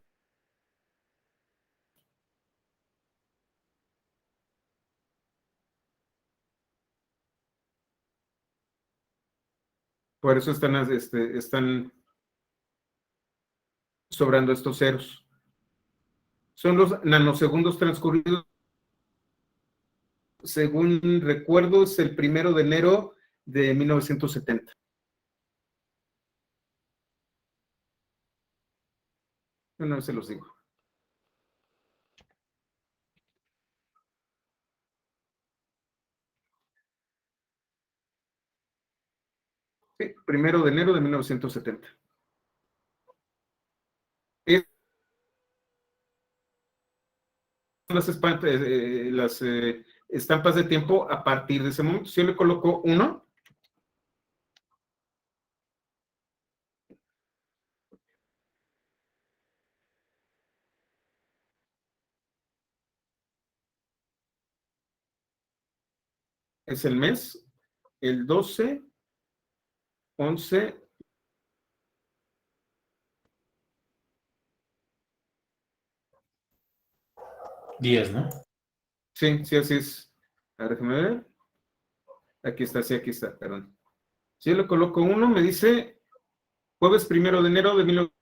Por eso están sobrando estos ceros. Son los nanosegundos transcurridos. Según recuerdo, es el 1 de enero de 1970. Una vez se los digo. Sí, 1 de enero de 1970. Es las estampas de tiempo a partir de ese momento. Si yo le coloco 1, es el mes, el 12, 11. 10, ¿no? Sí, sí, así es. A ver, déjame ver. Aquí está, sí, aquí está, perdón. Si yo le coloco 1, me dice jueves 1 de enero de 1970.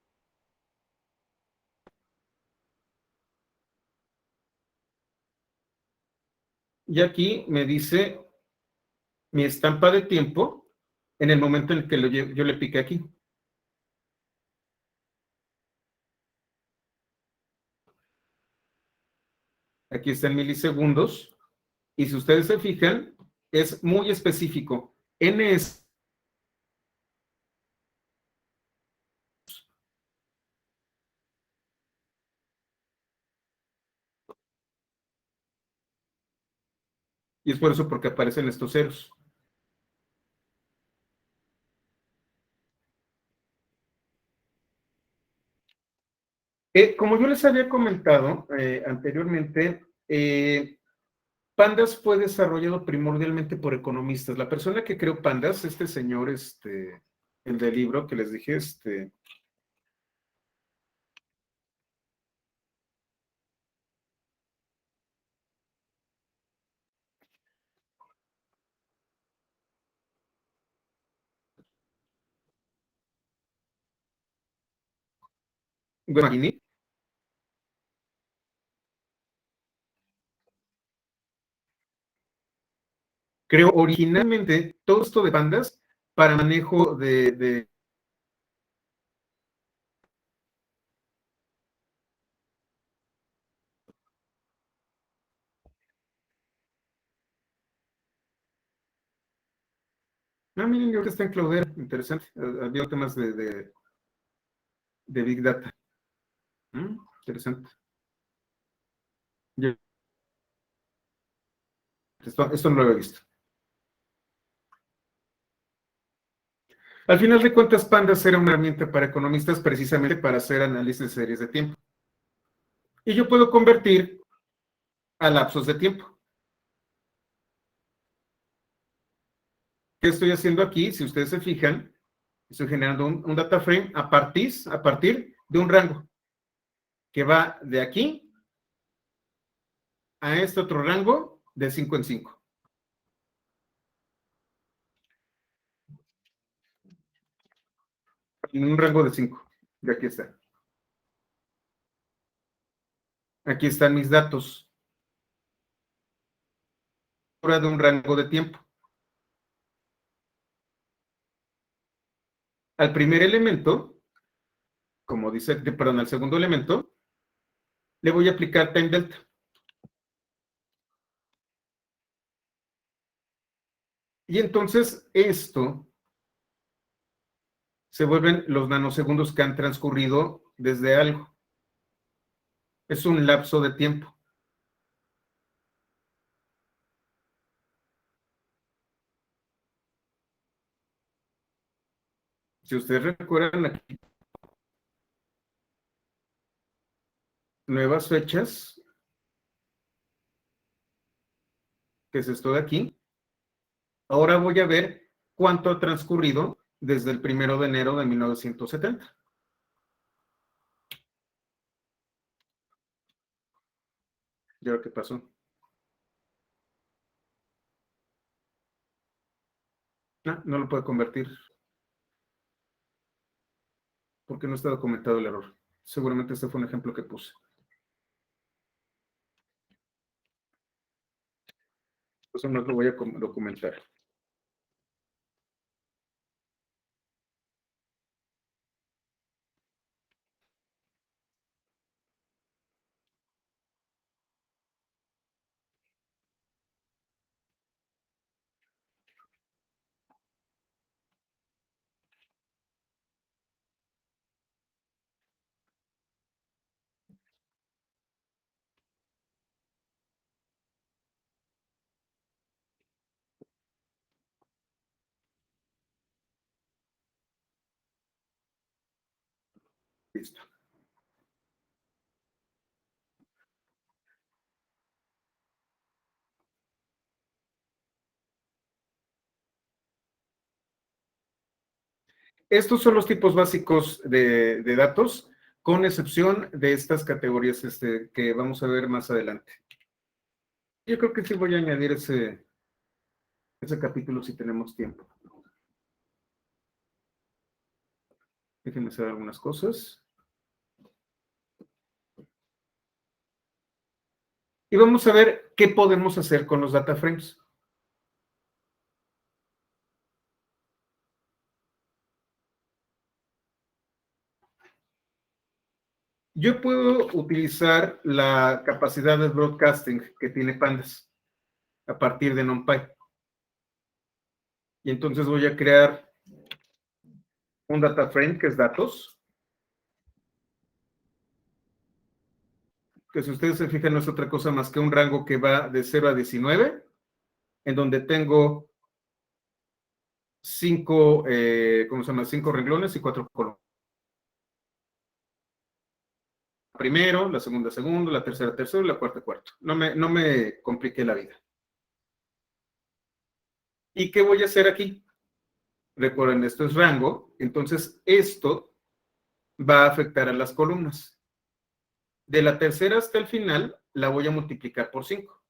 Y aquí me dice mi estampa de tiempo en el momento en el que yo le pique aquí. Aquí está en milisegundos. Y si ustedes se fijan, es muy específico. N es. Y es por eso porque aparecen estos ceros. Como yo les había comentado anteriormente, Pandas fue desarrollado primordialmente por economistas. La persona que creó Pandas, este señor, el del libro que les dije, Guarini, creó originalmente todo esto de Pandas para manejo de Ah, miren, ahora está en Cloudera, interesante. Había temas de Big Data. Interesante. Esto no lo había visto. Al final de cuentas, Pandas era una herramienta para economistas precisamente para hacer análisis de series de tiempo. Y yo puedo convertir a lapsos de tiempo. ¿Qué estoy haciendo aquí? Si ustedes se fijan, estoy generando un data frame a partir de un rango que va de aquí a este otro rango de 5 en 5. En un rango de 5. Y aquí está. Aquí están mis datos. Fuera de un rango de tiempo. Al primer elemento, como dice, perdón, al segundo elemento, le voy a aplicar time delta. Y entonces esto se vuelven los nanosegundos que han transcurrido desde algo. Es un lapso de tiempo. Si ustedes recuerdan aquí, nuevas fechas, que es esto de aquí. Ahora voy a ver cuánto ha transcurrido desde el 1 de enero de 1970. ¿Y ahora qué pasó? No lo puedo convertir. Porque no está documentado el error. Seguramente este fue un ejemplo que puse. Eso no lo voy a documentar. Listo. Estos son los tipos básicos de datos, con excepción de estas categorías que vamos a ver más adelante. Yo creo que sí voy a añadir ese capítulo si tenemos tiempo. Déjenme hacer algunas cosas. Y vamos a ver qué podemos hacer con los data frames. Yo puedo utilizar la capacidad de broadcasting que tiene Pandas a partir de NumPy. Y entonces voy a crear un data frame que es datos. Que si ustedes se fijan no es otra cosa más que un rango que va de 0 a 19, en donde tengo 5 renglones y 4 columnas. Primero, la segunda segundo, la tercera tercero y la cuarta cuarto. No me compliqué la vida. ¿Y qué voy a hacer aquí? Recuerden, esto es rango, entonces esto va a afectar a las columnas. De la tercera hasta el final, la voy a multiplicar por 5.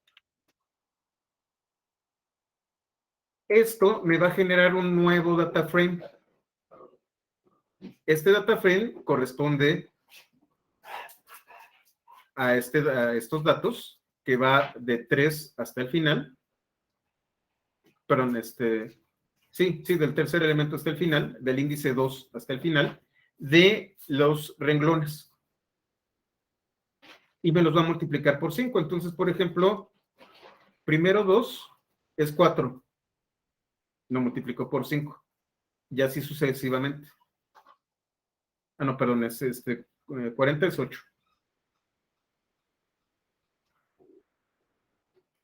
Esto me va a generar un nuevo data frame. Este data frame corresponde a estos datos, que va de 3 hasta el final. Perdón, sí, del tercer elemento hasta el final, del índice 2 hasta el final, de los renglones. Y me los va a multiplicar por 5. Entonces, por ejemplo, primero 2 es 4. lo multiplico por 5, y así sucesivamente. Ah, no, perdón, es 40 es 8.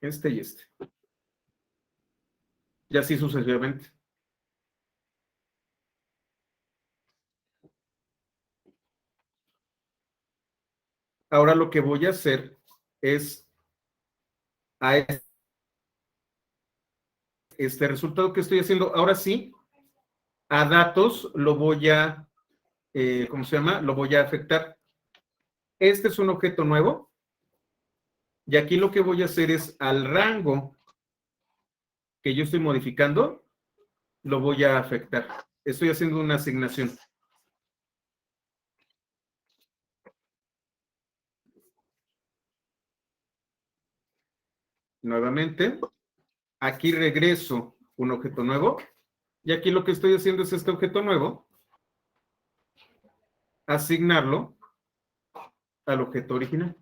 Este y este. Y así sucesivamente. Ahora lo que voy a hacer es a este resultado que estoy haciendo, ahora sí, a datos lo voy a, ¿cómo se llama? Lo voy a afectar. Este es un objeto nuevo, y aquí lo que voy a hacer es al rango que yo estoy modificando, lo voy a afectar. Estoy haciendo una asignación. Nuevamente, aquí regreso un objeto nuevo, y aquí lo que estoy haciendo es este objeto nuevo, asignarlo al objeto original.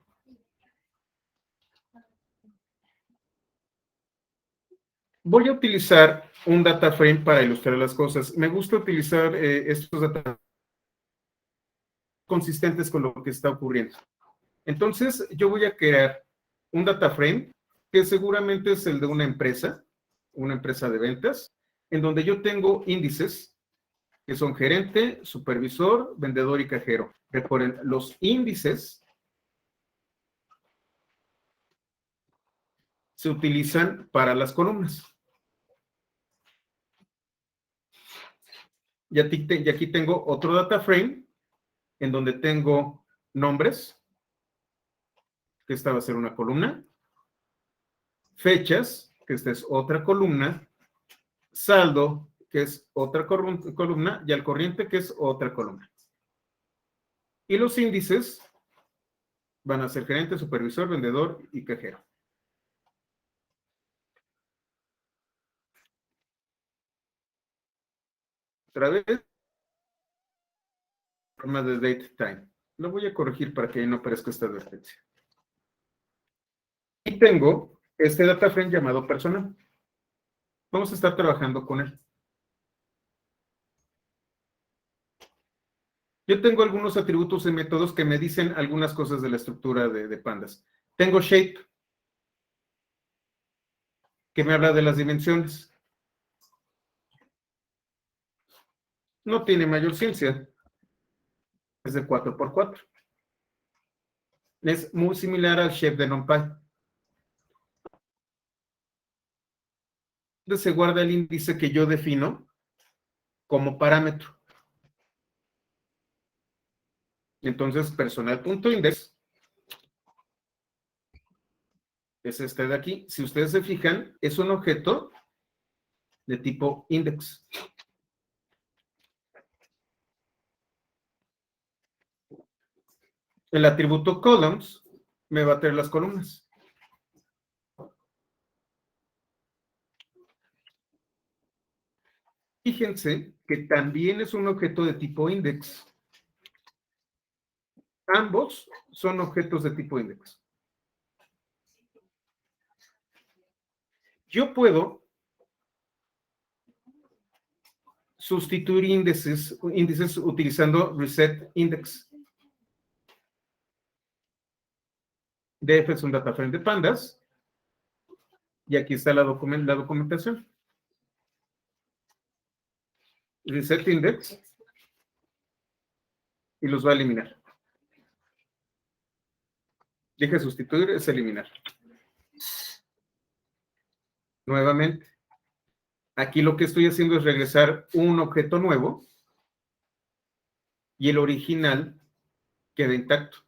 Voy a utilizar un data frame para ilustrar las cosas. Me gusta utilizar estos data consistentes con lo que está ocurriendo. Entonces, yo voy a crear un data frame que seguramente es el de una empresa de ventas, en donde yo tengo índices que son gerente, supervisor, vendedor y cajero. Recuerden, los índices se utilizan para las columnas. Y aquí tengo otro data frame en donde tengo nombres, que esta va a ser una columna, fechas, que esta es otra columna, saldo, que es otra columna, y al corriente, que es otra columna. Y los índices van a ser gerente, supervisor, vendedor y cajero. Otra vez, forma de date time. Lo voy a corregir para que no aparezca esta advertencia. Y tengo este data frame llamado personal. Vamos a estar trabajando con él. Yo tengo algunos atributos y métodos que me dicen algunas cosas de la estructura de pandas. Tengo shape, que me habla de las dimensiones. No tiene mayor ciencia. Es de 4x4. Es muy similar al shape de NumPy. Entonces se guarda el índice que yo defino como parámetro. Entonces, personal.index es este de aquí. Si ustedes se fijan, es un objeto de tipo index. El atributo columns me va a traer las columnas. Fíjense que también es un objeto de tipo index. Ambos son objetos de tipo index. Yo puedo sustituir índices utilizando reset index. DF es un data frame de pandas. Y aquí está la documentación. Reset index. Y los va a eliminar. Dije sustituir, es eliminar. Nuevamente. Aquí lo que estoy haciendo es regresar un objeto nuevo. Y el original queda intacto.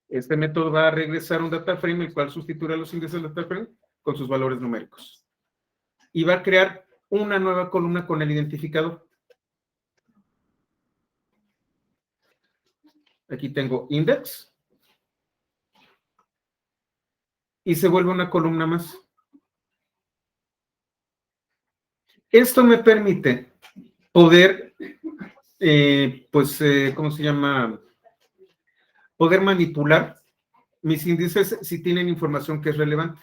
Este método va a regresar un data frame, el cual sustituirá los índices del data frame con sus valores numéricos. Y va a crear una nueva columna con el identificador. Aquí tengo index. Y se vuelve una columna más. Esto me permite poder, ¿cómo se llama? Poder manipular Mis índices sí tienen información que es relevante.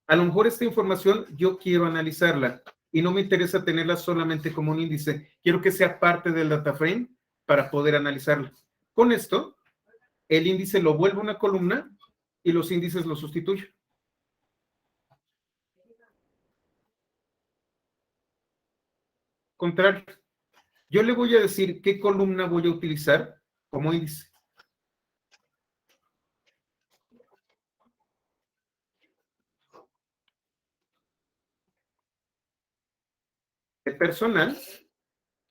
A lo mejor esta información yo quiero analizarla y no me interesa tenerla solamente como un índice. Quiero que sea parte del data frame para poder analizarla. Con esto, el índice lo vuelvo una columna y los índices lo sustituyo. Contrario, yo le voy a decir qué columna voy a utilizar como índice. De personal,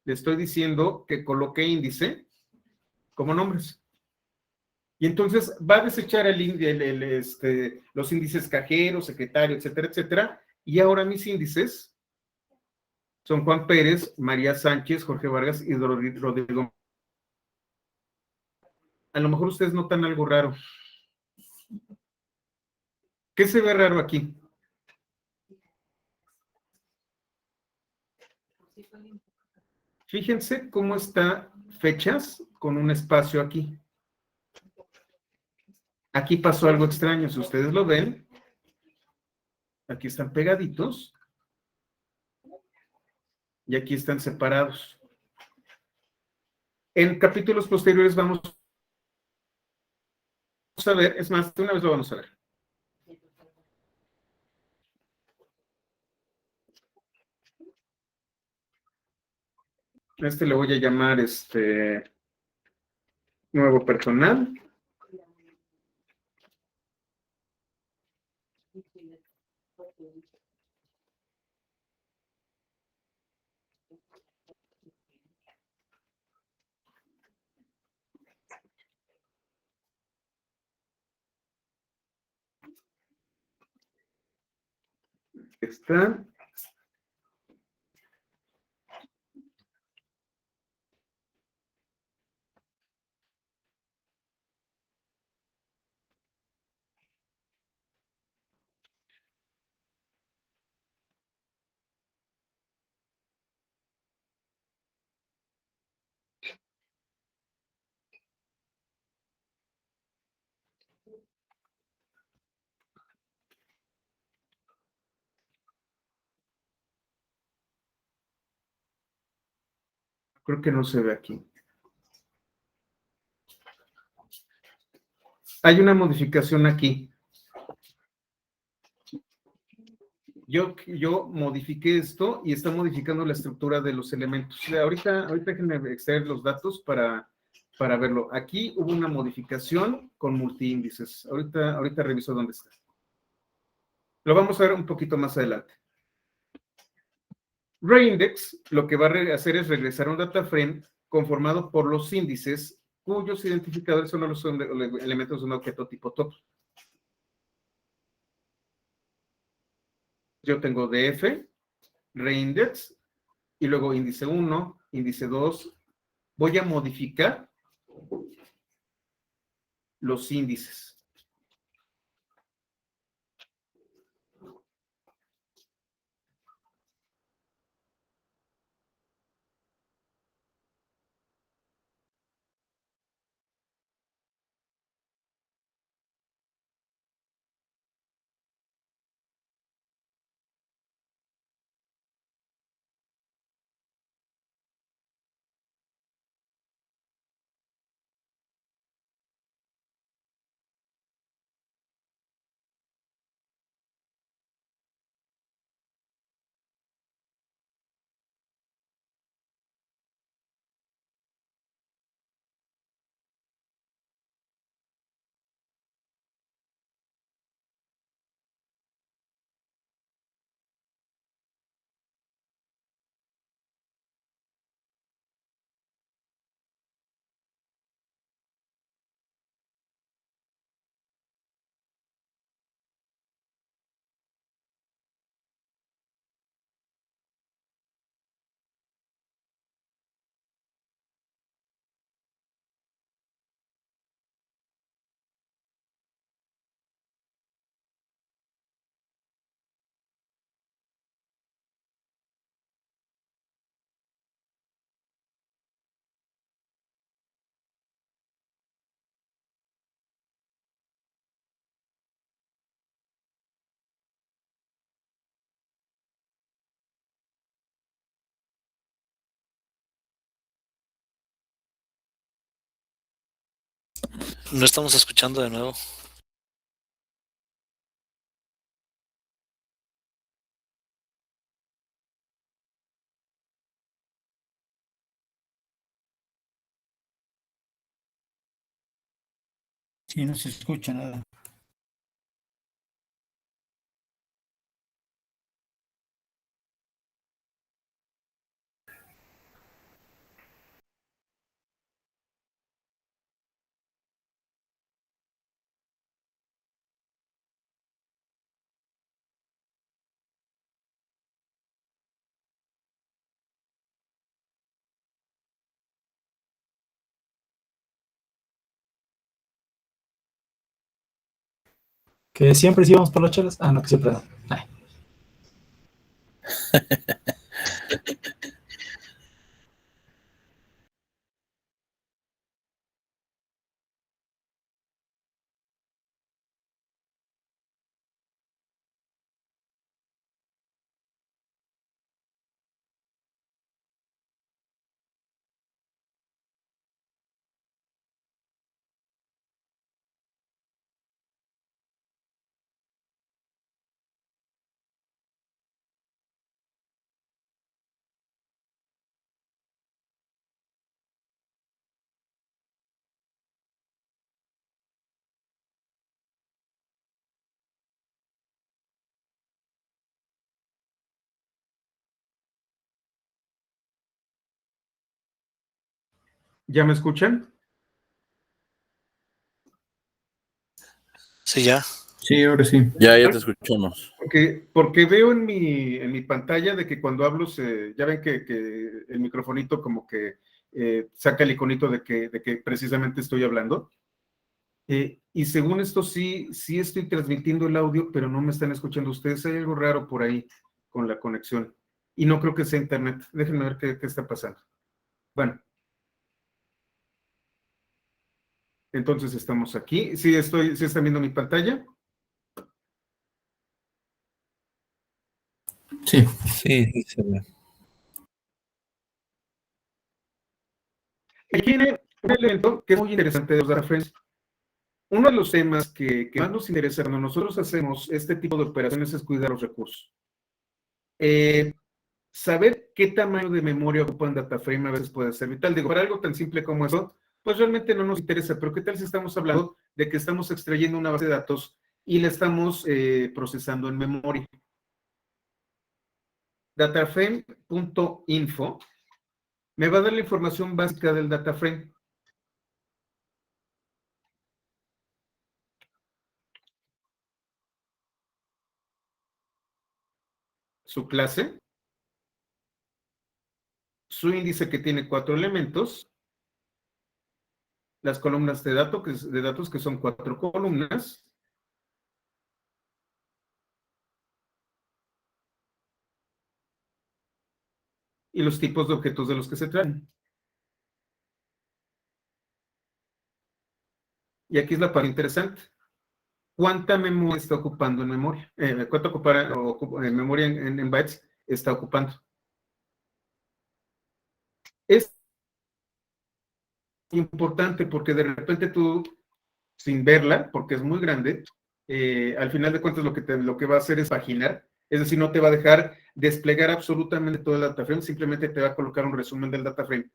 le estoy diciendo que coloque índice como nombres. Y entonces va a desechar los índices cajero, secretario, etcétera, etcétera. Y ahora mis índices son Juan Pérez, María Sánchez, Jorge Vargas y Rodrigo. A lo mejor ustedes notan algo raro. ¿Qué se ve raro aquí? Fíjense cómo está fechas con un espacio aquí. Aquí pasó algo extraño, si ustedes lo ven. Aquí están pegaditos y aquí están separados. En capítulos posteriores vamos a ver, es más, de una vez lo vamos a ver. Le voy a llamar nuevo personal. Está. Creo que no se ve aquí. Hay una modificación aquí. Yo modifiqué esto y está modificando la estructura de los elementos. Ahorita déjenme extraer los datos para verlo. Aquí hubo una modificación con multiíndices. Ahorita reviso dónde está. Lo vamos a ver un poquito más adelante. Reindex lo que va a hacer es regresar a un data frame conformado por los índices cuyos identificadores son los elementos de un objeto tipo top. Yo tengo DF, reindex, y luego índice 1, índice 2. Voy a modificar los índices. No estamos escuchando de nuevo. Sí, no se escucha nada. Que siempre sí vamos por las chelas. Ah, no, que siempre no. Ay. ¿Ya me escuchan? Sí, ya. Sí, ahora sí. Ya te escuchamos. Porque veo en mi pantalla de que cuando hablo, ya ven que el microfonito como que saca el iconito de que precisamente estoy hablando. Y según esto sí estoy transmitiendo el audio, pero no me están escuchando ustedes. Hay algo raro por ahí con la conexión. Y no creo que sea internet. Déjenme ver qué está pasando. Bueno, entonces estamos aquí. Sí están viendo mi pantalla. Sí. Sí, sí, se ve. Aquí viene un elemento que es muy interesante de los data frames. Uno de los temas que más nos interesa cuando nosotros hacemos este tipo de operaciones es cuidar los recursos. Saber qué tamaño de memoria ocupa un data frame a veces puede ser vital. Digo, para algo tan simple como eso, pues realmente no nos interesa, pero ¿qué tal si estamos hablando de que estamos extrayendo una base de datos y la estamos procesando en memoria? Dataframe.info me va a dar la información básica del data frame. Su clase, su índice que tiene 4 elementos, las columnas de datos que son 4 columnas, y los tipos de objetos de los que se tratan. Y aquí es la parte interesante. ¿Cuánta memoria está ocupando en memoria? ¿Cuánto en memoria en bytes está ocupando? Es importante porque de repente tú, sin verla, porque es muy grande, al final de cuentas lo que va a hacer es paginar, es decir, no te va a dejar desplegar absolutamente todo el data frame, simplemente te va a colocar un resumen del data frame.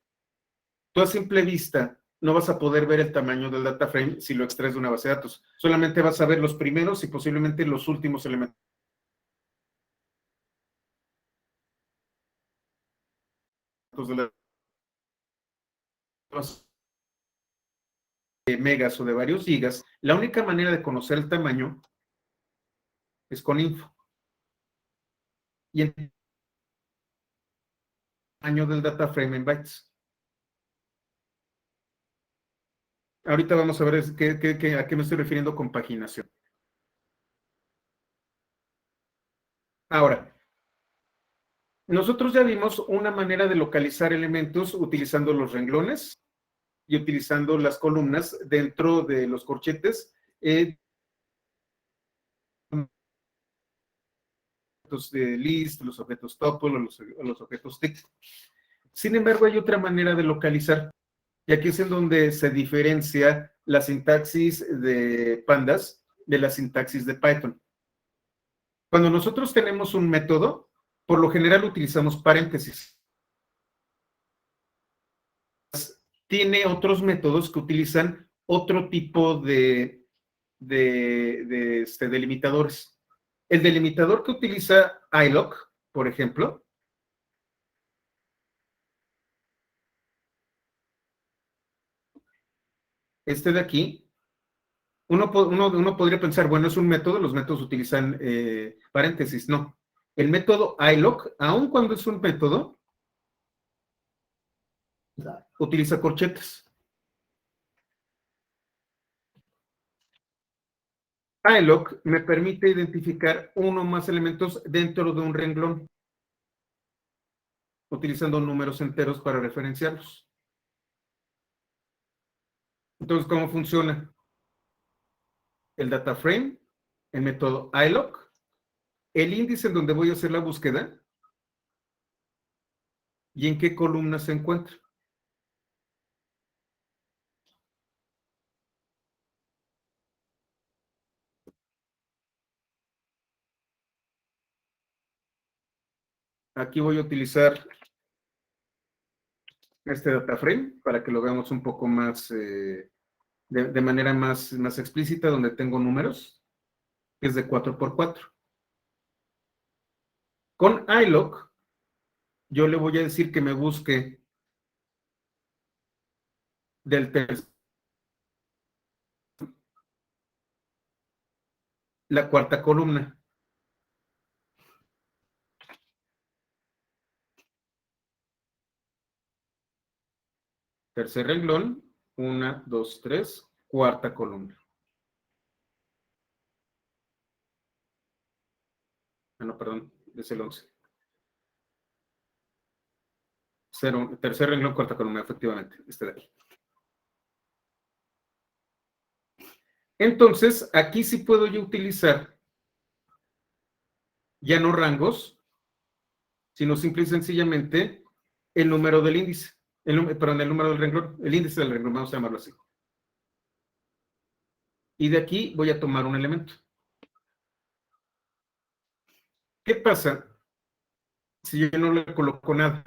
Tú a simple vista no vas a poder ver el tamaño del data frame si lo extraes de una base de datos. Solamente vas a ver los primeros y posiblemente los últimos elementos de las megas o de varios gigas. La única manera de conocer el tamaño es con info. Y el tamaño del data frame en bytes. Ahorita vamos a ver a qué me estoy refiriendo con paginación. Ahora, nosotros ya vimos una manera de localizar elementos utilizando los renglones y utilizando las columnas dentro de los corchetes. Objetos de list, los objetos tuple o los objetos tick. Sin embargo, hay otra manera de localizar. Y aquí es en donde se diferencia la sintaxis de Pandas de la sintaxis de Python. Cuando nosotros tenemos un método, por lo general utilizamos paréntesis. Tiene otros métodos que utilizan otro tipo de delimitadores. El delimitador que utiliza iloc, por ejemplo, este de aquí, uno podría pensar, bueno, es un método, los métodos utilizan paréntesis. No. El método iloc, aun cuando es un método, utiliza corchetes. iloc me permite identificar uno o más elementos dentro de un renglón, utilizando números enteros para referenciarlos. Entonces, ¿cómo funciona? El data frame, el método iloc, el índice en donde voy a hacer la búsqueda y en qué columna se encuentra. Aquí voy a utilizar este data frame para que lo veamos un poco más, de manera más explícita, donde tengo números, que es de 4x4. Con iloc, yo le voy a decir que me busque del la cuarta columna. Tercer renglón, 1, 2, 3, cuarta columna. Ah, no, perdón, es el 11. Tercer renglón, cuarta columna, efectivamente, este de aquí. Entonces, aquí sí puedo yo utilizar ya no rangos, sino simple y sencillamente el número del índice. Perdón, el número del renglón, el índice del renglón, vamos a llamarlo así. Y de aquí voy a tomar un elemento. ¿Qué pasa si yo no le coloco nada?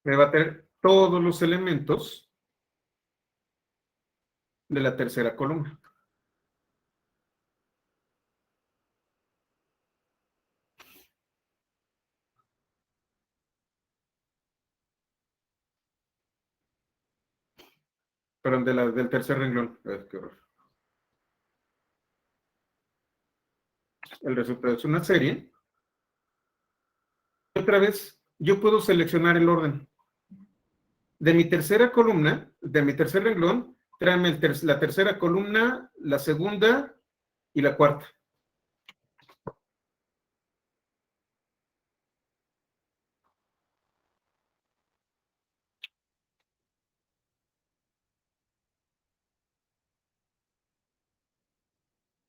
Me va a tener todos los elementos de la tercera columna. Perdón, del tercer renglón. Qué horror. El resultado es una serie. Otra vez, yo puedo seleccionar el orden. De mi tercera columna, de mi tercer renglón, tráeme la tercera columna, la segunda y la cuarta.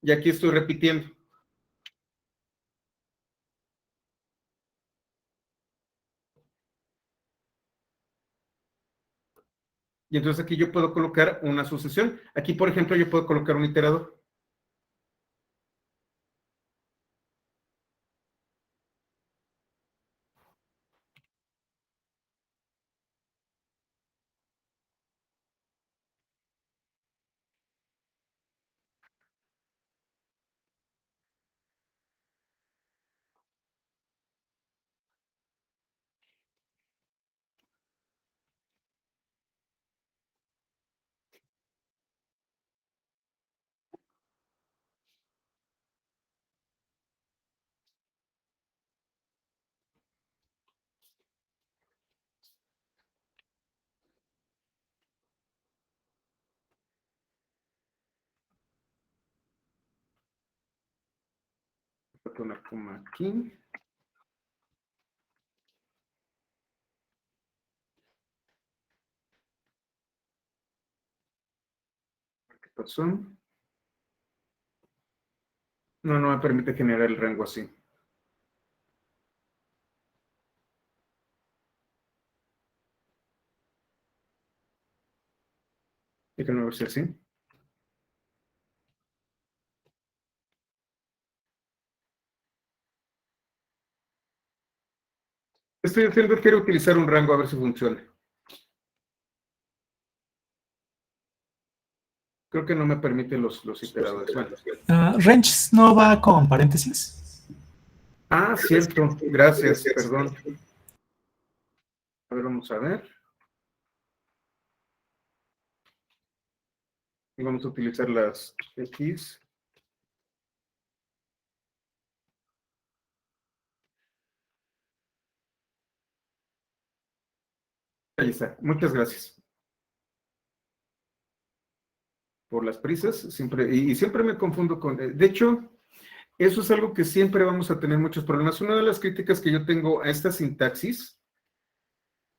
Y aquí estoy repitiendo. Y entonces aquí yo puedo colocar una sucesión. Aquí, por ejemplo, yo puedo colocar un iterador. Voy a poner coma aquí. pasó? No, no me permite generar el rango así. Déjenme ver si así. Estoy haciendo, quiero utilizar un rango a ver si funciona. Creo que no me permite los iteradores. Bueno. Range no va con paréntesis. Ah, cierto. Gracias, perdón. A ver, vamos a ver. Y vamos a utilizar las X. Ahí está. Muchas gracias. Por las prisas, siempre, y siempre me confundo con... De hecho, eso es algo que siempre vamos a tener muchos problemas. Una de las críticas que yo tengo a esta sintaxis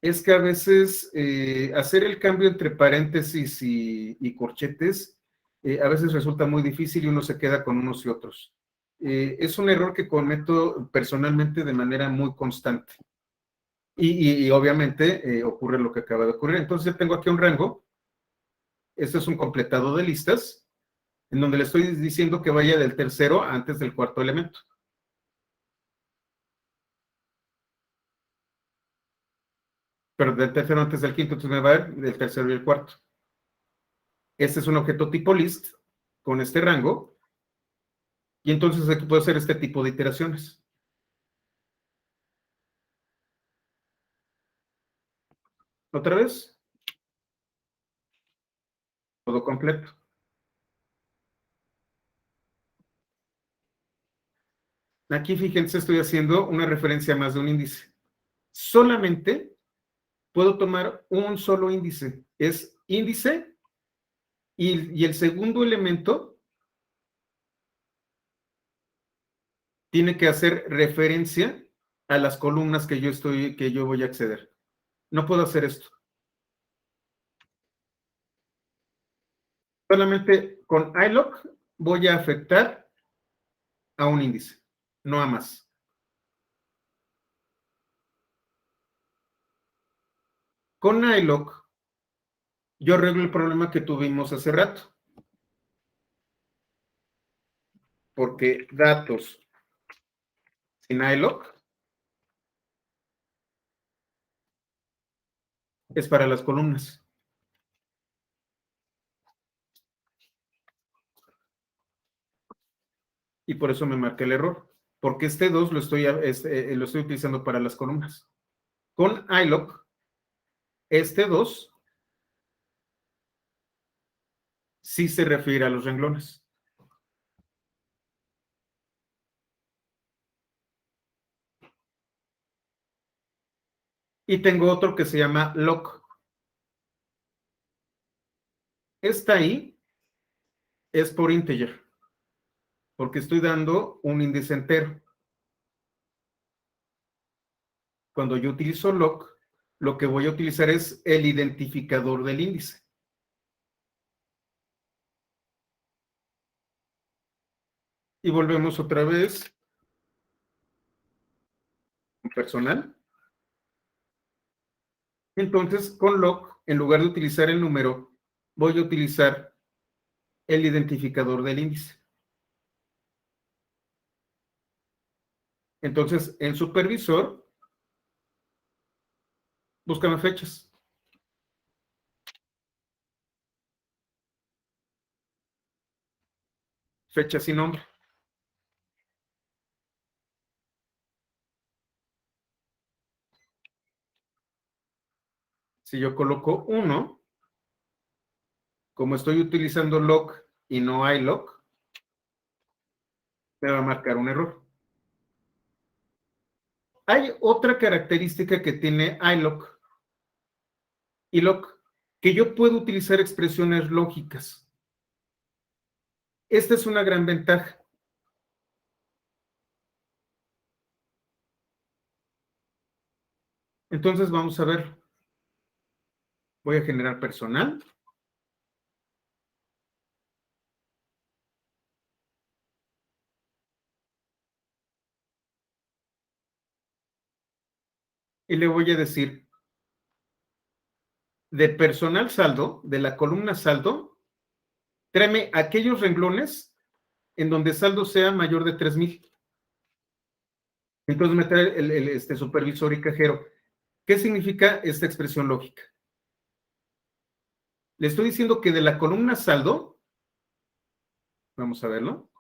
es que a veces hacer el cambio entre paréntesis y corchetes a veces resulta muy difícil y uno se queda con unos y otros. Es un error que cometo personalmente de manera muy constante. Y obviamente ocurre lo que acaba de ocurrir. Entonces yo tengo aquí un rango. Este es un completado de listas, en donde le estoy diciendo que vaya del tercero antes del cuarto elemento. Pero del tercero antes del quinto, entonces me va a ir del tercero y el cuarto. Este es un objeto tipo list con este rango, y entonces aquí puedo hacer este tipo de iteraciones. Otra vez. Todo completo. Aquí, fíjense, estoy haciendo una referencia más de un índice. Solamente puedo tomar un solo índice. Es índice y el segundo elemento tiene que hacer referencia a las columnas que yo voy a acceder. No puedo hacer esto. Solamente con iLoc voy a afectar a un índice, no a más. Con iLoc yo arreglo el problema que tuvimos hace rato. Porque datos sin iLoc es para las columnas. Y por eso me marqué el error. Porque este 2 lo estoy utilizando para las columnas. Con iLoc, este 2 sí se refiere a los renglones. Y tengo otro que se llama loc. Esta ahí es por integer, porque estoy dando un índice entero. Cuando yo utilizo loc, lo que voy a utilizar es el identificador del índice. Y volvemos otra vez con personal. Entonces, con loc, en lugar de utilizar el número, voy a utilizar el identificador del índice. Entonces, en supervisor, búscame fechas. Fecha sin nombre. Si yo coloco 1, como estoy utilizando loc y no iLoc, me va a marcar un error. Hay otra característica que tiene iLoc y loc, que yo puedo utilizar expresiones lógicas. Esta es una gran ventaja. Entonces vamos a ver. Voy a generar personal. y le voy a decir, de personal saldo, de la columna saldo, tráeme aquellos renglones en donde saldo sea mayor de 3,000. Entonces me trae el supervisor y cajero. ¿Qué significa esta expresión lógica? Le estoy diciendo que de la columna saldo, vamos a verlo,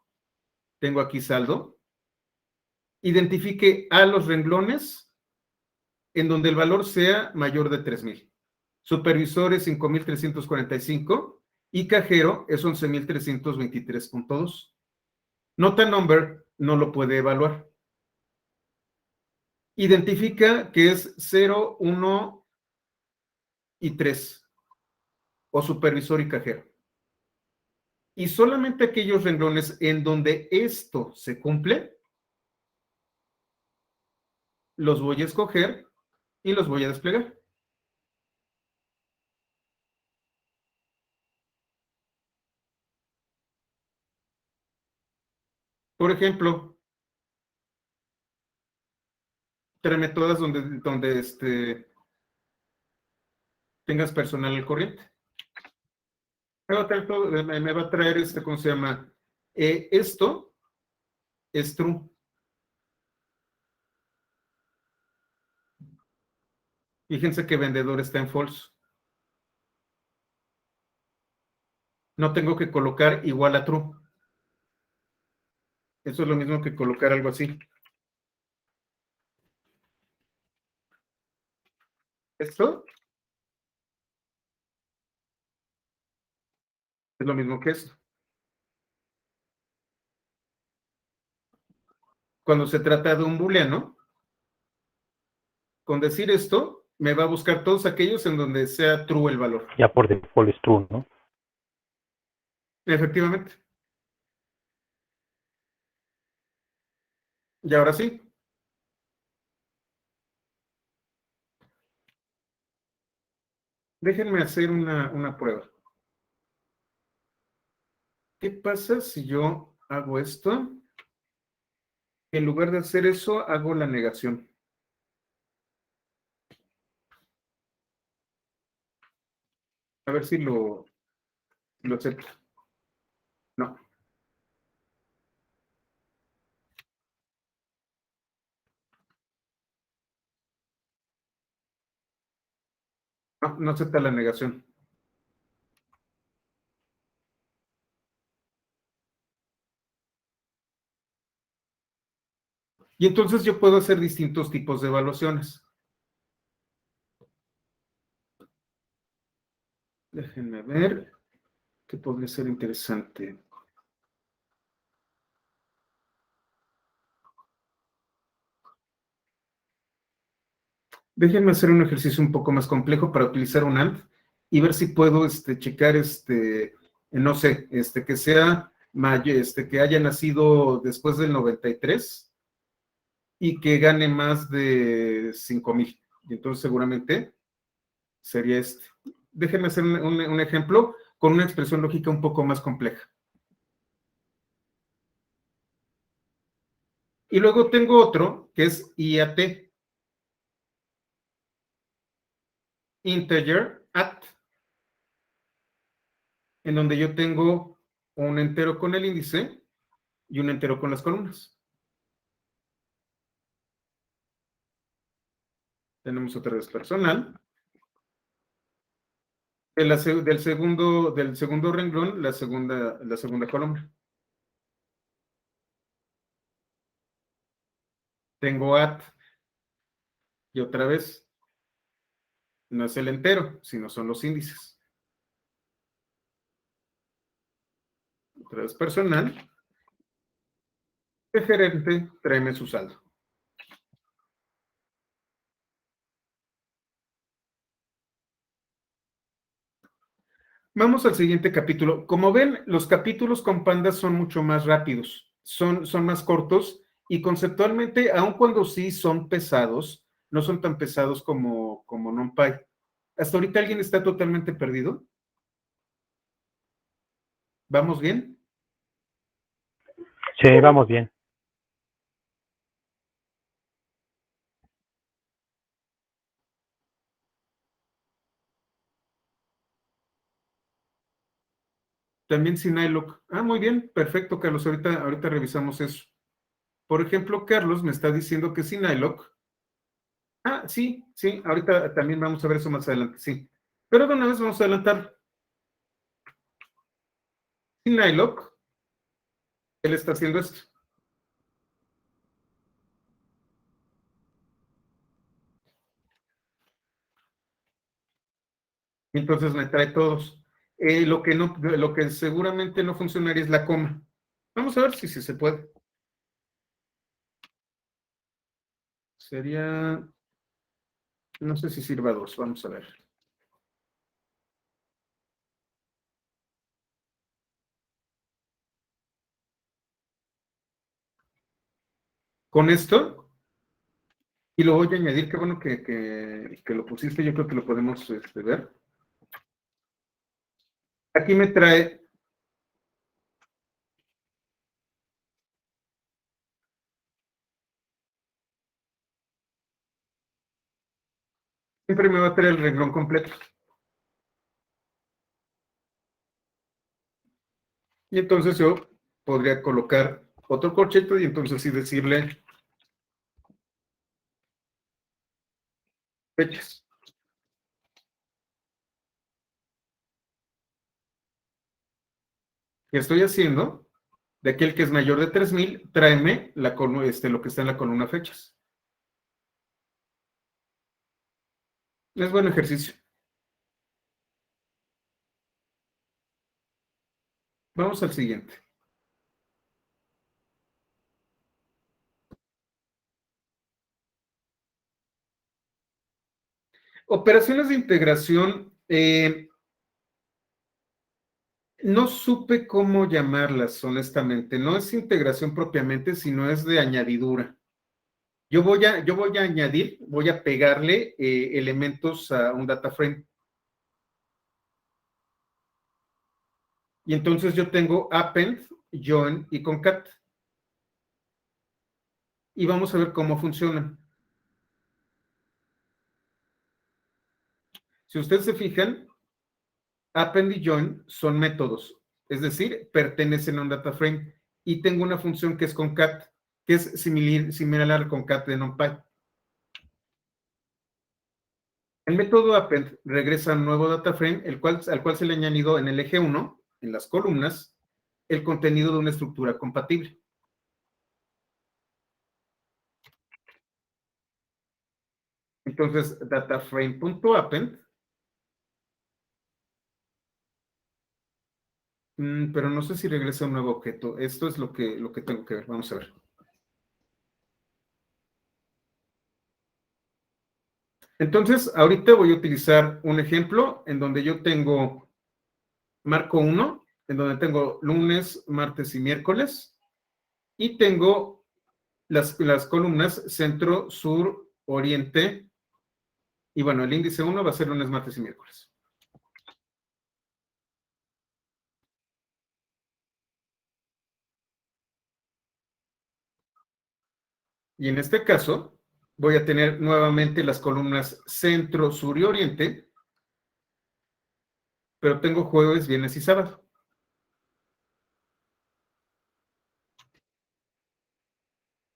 tengo aquí saldo, identifique a los renglones en donde el valor sea mayor de 3,000. Supervisor es 5,345 y cajero es 11,323.2. Nota number no lo puede evaluar. Identifica que es 0, 1 y 3, o supervisor y cajero. Y solamente aquellos renglones en donde esto se cumple, los voy a escoger y los voy a desplegar. Por ejemplo, tráeme todas donde tengas personal al corriente. Me va a traer, me va a traer ¿cómo se llama? Esto es true. Fíjense que vendedor está en false. No tengo que colocar igual a true. Eso es lo mismo que colocar algo así. Esto es lo mismo que esto. Cuando se trata de un booleano, con decir esto, me va a buscar todos aquellos en donde sea true el valor. Ya por default es true, ¿no? Efectivamente. Y ahora sí. Déjenme hacer una prueba. ¿Qué pasa si yo hago esto? En lugar de hacer eso, hago la negación. A ver si lo acepto. No. No, no acepta la negación. Y entonces yo puedo hacer distintos tipos de evaluaciones. Déjenme ver qué podría ser interesante. Déjenme hacer un ejercicio un poco más complejo para utilizar un AND y ver si puedo checar, no sé, que sea que haya nacido después del 93 y que gane más de 5,000. Y entonces seguramente sería este. Déjenme hacer un ejemplo con una expresión lógica un poco más compleja. Y luego tengo otro que es IAT. Integer at, en donde yo tengo un entero con el índice y un entero con las columnas. Tenemos otra vez personal. Del segundo renglón, la segunda columna. Tengo at, y otra vez, no es el entero, sino son los índices. Otra vez personal. El gerente, tráeme su saldo. Vamos al siguiente capítulo. Como ven, los capítulos con pandas son mucho más rápidos, son más cortos y conceptualmente, aun cuando sí son pesados, no son tan pesados como NumPy. ¿Hasta ahorita alguien está totalmente perdido? ¿Vamos bien? Sí, vamos bien. También Sinailoc. Ah, muy bien, perfecto, Carlos. Ahorita revisamos eso. Por ejemplo, Carlos me está diciendo que Sinailoc. Ah, sí, ahorita también vamos a ver eso más adelante, sí. Pero de una vez vamos a adelantar. Sinailoc, él está haciendo esto. Entonces me trae todos. Lo que seguramente no funcionaría es la coma. Vamos a ver si se puede. Sería, no sé si sirva 2, vamos a ver. Con esto, y lo voy a añadir, qué bueno que lo pusiste, yo creo que lo podemos ver. Aquí me trae siempre me va a traer el renglón completo. Y entonces yo podría colocar otro corcheto y entonces sí decirle fechas. ¿Qué estoy haciendo? De aquel que es mayor de 3000, tráeme lo que está en la columna fechas. Es buen ejercicio. Vamos al siguiente. Operaciones de integración, no supe cómo llamarlas, honestamente. No es integración propiamente, sino es de añadidura. Yo voy a añadir, voy a pegarle elementos a un data frame. Y entonces yo tengo append, join y concat. Y vamos a ver cómo funcionan. Si ustedes se fijan, append y join son métodos, es decir, pertenecen a un data frame. Y tengo una función que es concat, que es similar al concat de NumPy. El método append regresa a un nuevo data frame, al cual se le ha añadido en el eje 1, en las columnas, el contenido de una estructura compatible. Entonces, dataframe.append, pero no sé si regresa a un nuevo objeto. Esto es lo que tengo que ver. Vamos a ver. Entonces, ahorita voy a utilizar un ejemplo en donde yo tengo marco 1, en donde tengo lunes, martes y miércoles, y tengo las columnas centro, sur, oriente, y bueno, el índice 1 va a ser lunes, martes y miércoles. Y en este caso, voy a tener nuevamente las columnas centro, sur y oriente, pero tengo jueves, viernes y sábado.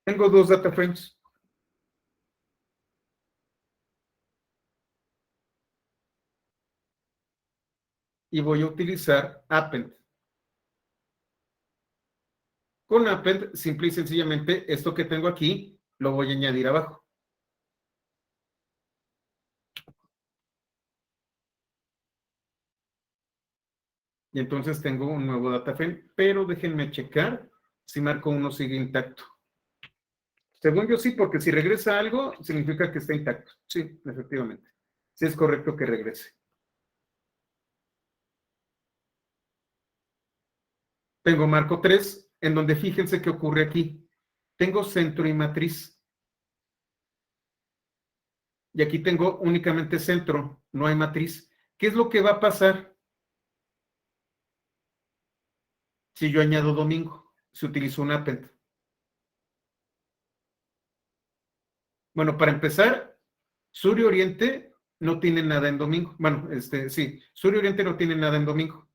Tengo dos data frames. Y voy a utilizar append. Con append, simple y sencillamente, esto que tengo aquí, lo voy a añadir abajo. Y entonces tengo un nuevo data frame, pero déjenme checar si marco 1 sigue intacto. Según yo sí, porque si regresa algo, significa que está intacto. Sí, efectivamente. Sí es correcto que regrese. Tengo marco 3, en donde fíjense qué ocurre aquí. Tengo centro y matriz. Y aquí tengo únicamente centro, no hay matriz. ¿Qué es lo que va a pasar si yo añado domingo? Si utilizo un append. Bueno, para empezar, sur y oriente no tienen nada en domingo. Bueno, sí, sur y oriente no tienen nada en domingo.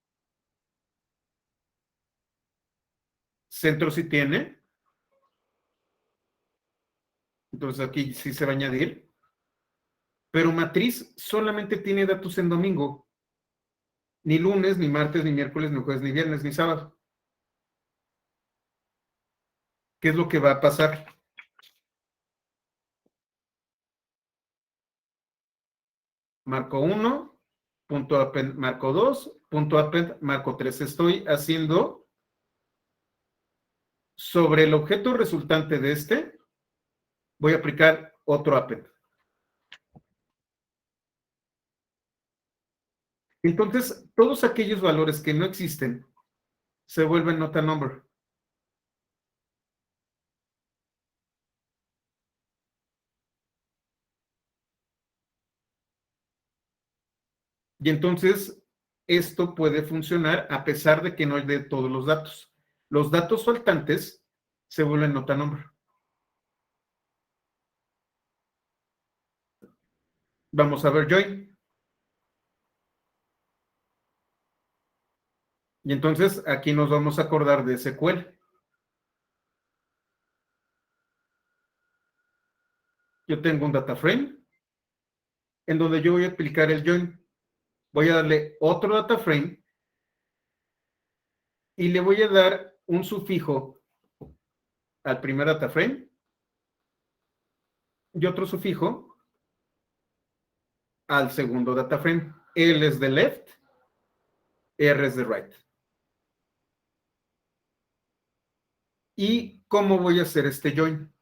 Centro sí tiene. Entonces aquí sí se va a añadir. Pero matriz solamente tiene datos en domingo. Ni lunes, ni martes, ni miércoles, ni jueves, ni viernes, ni sábado. ¿Qué es lo que va a pasar? Marco 1, punto append, marco 2, punto append, marco 3. Estoy haciendo sobre el objeto resultante de este, voy a aplicar otro append. Entonces, todos aquellos valores que no existen se vuelven nota number. Y entonces, esto puede funcionar a pesar de que no hay de todos los datos. Los datos faltantes se vuelven nota number. Vamos a ver join. Y entonces, aquí nos vamos a acordar de SQL. Yo tengo un data frame en donde yo voy a aplicar el join. Voy a darle otro data frame y le voy a dar un sufijo al primer data frame y otro sufijo al segundo data frame. L es de left, R es de right. ¿Y cómo voy a hacer este join?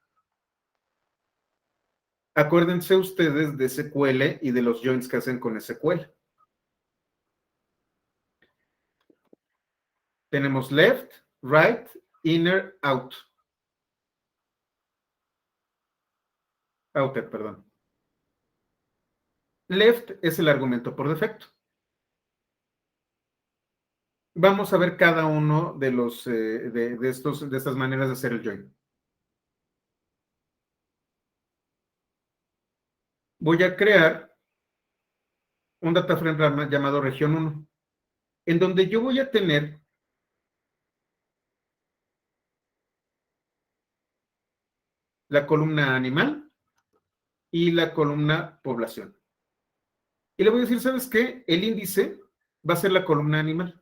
Acuérdense ustedes de SQL y de los joins que hacen con SQL. Tenemos left, right, inner, out. Outer, perdón. Left es el argumento por defecto. Vamos a ver cada uno de los de estas maneras de hacer el join. Voy a crear un data frame llamado región 1, en donde yo voy a tener la columna animal y la columna población. Y le voy a decir, ¿sabes qué? El índice va a ser la columna animal.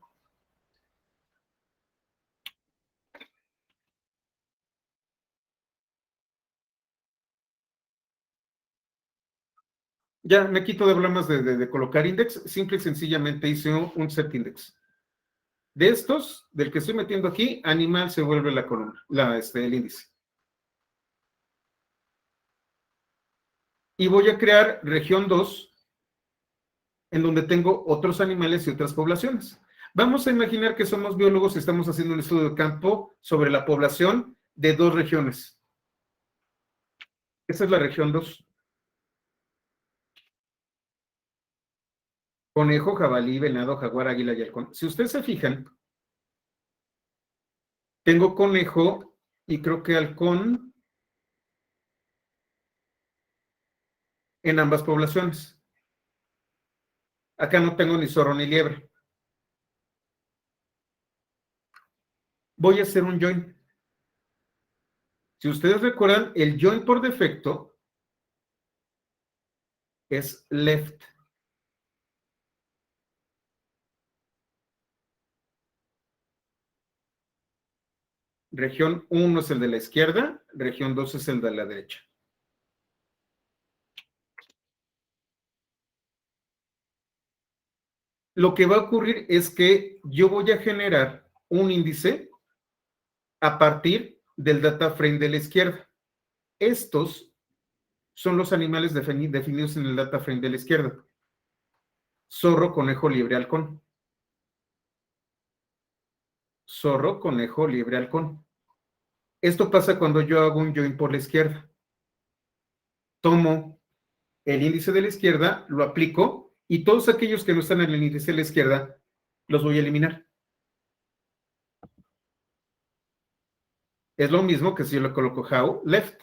Ya me quito de problemas de colocar index, simple y sencillamente hice un set index. De estos, del que estoy metiendo aquí, animal se vuelve la columna, el índice. Y voy a crear región 2, en donde tengo otros animales y otras poblaciones. Vamos a imaginar que somos biólogos y estamos haciendo un estudio de campo sobre la población de 2 regiones. Esa es la región 2. Conejo, jabalí, venado, jaguar, águila y halcón. Si ustedes se fijan, tengo conejo y creo que halcón en ambas poblaciones. Acá no tengo ni zorro ni liebre. Voy a hacer un join. Si ustedes recuerdan, el join por defecto es left. Región 1 es el de la izquierda, región 2 es el de la derecha. Lo que va a ocurrir es que yo voy a generar un índice a partir del data frame de la izquierda. Estos son los animales definidos en el data frame de la izquierda. Zorro, conejo, liebre, halcón. Zorro, conejo, liebre, halcón. Esto pasa cuando yo hago un join por la izquierda. Tomo el índice de la izquierda, lo aplico, y todos aquellos que no están en el índice de la izquierda, los voy a eliminar. Es lo mismo que si yo le coloco how left.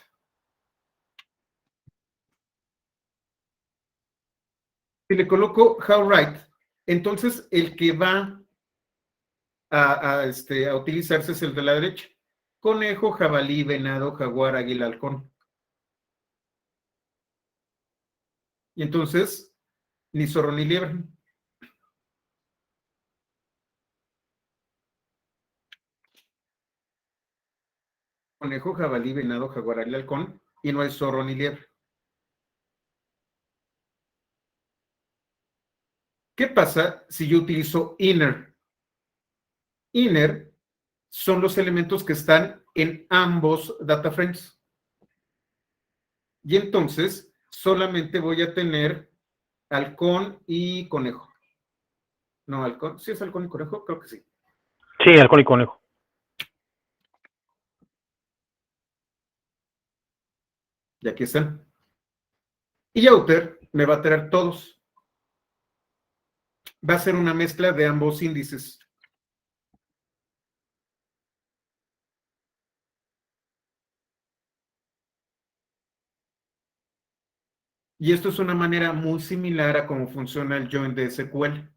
Si le coloco how right, entonces el que va a utilizarse es el de la derecha. conejo, jabalí, venado, jaguar, águila, halcón. Y entonces, ni zorro ni liebre. Conejo, jabalí, venado, jaguar, águila, halcón, y no hay zorro ni liebre. ¿Qué pasa si yo utilizo inner? Inner son los elementos que están en ambos data frames. Y entonces solamente voy a tener halcón y conejo. No, halcón. ¿Sí es halcón y conejo? Creo que sí. Sí, halcón y conejo. Y aquí están. Y outer me va a traer todos. Va a ser una mezcla de ambos índices. Y esto es una manera muy similar a cómo funciona el join de SQL.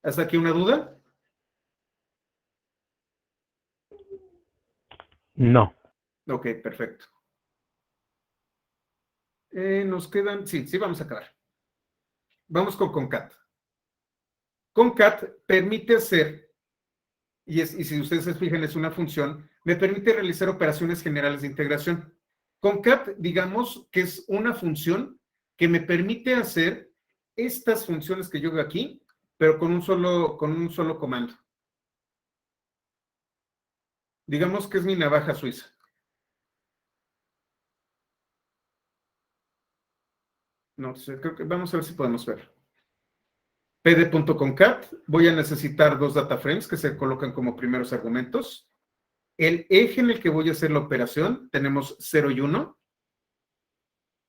¿Hasta aquí una duda? No. Ok, perfecto. Nos quedan, sí, vamos a acabar. Vamos con concat. Concat permite hacer, y si ustedes se fijan es una función, me permite realizar operaciones generales de integración. Concat, digamos que es una función que me permite hacer estas funciones que yo veo aquí, pero con un solo comando. Digamos que es mi navaja suiza. No sé, creo que vamos a ver si podemos ver. pd.concat, voy a necesitar dos data frames que se colocan como primeros argumentos. El eje en el que voy a hacer la operación, tenemos 0 y 1.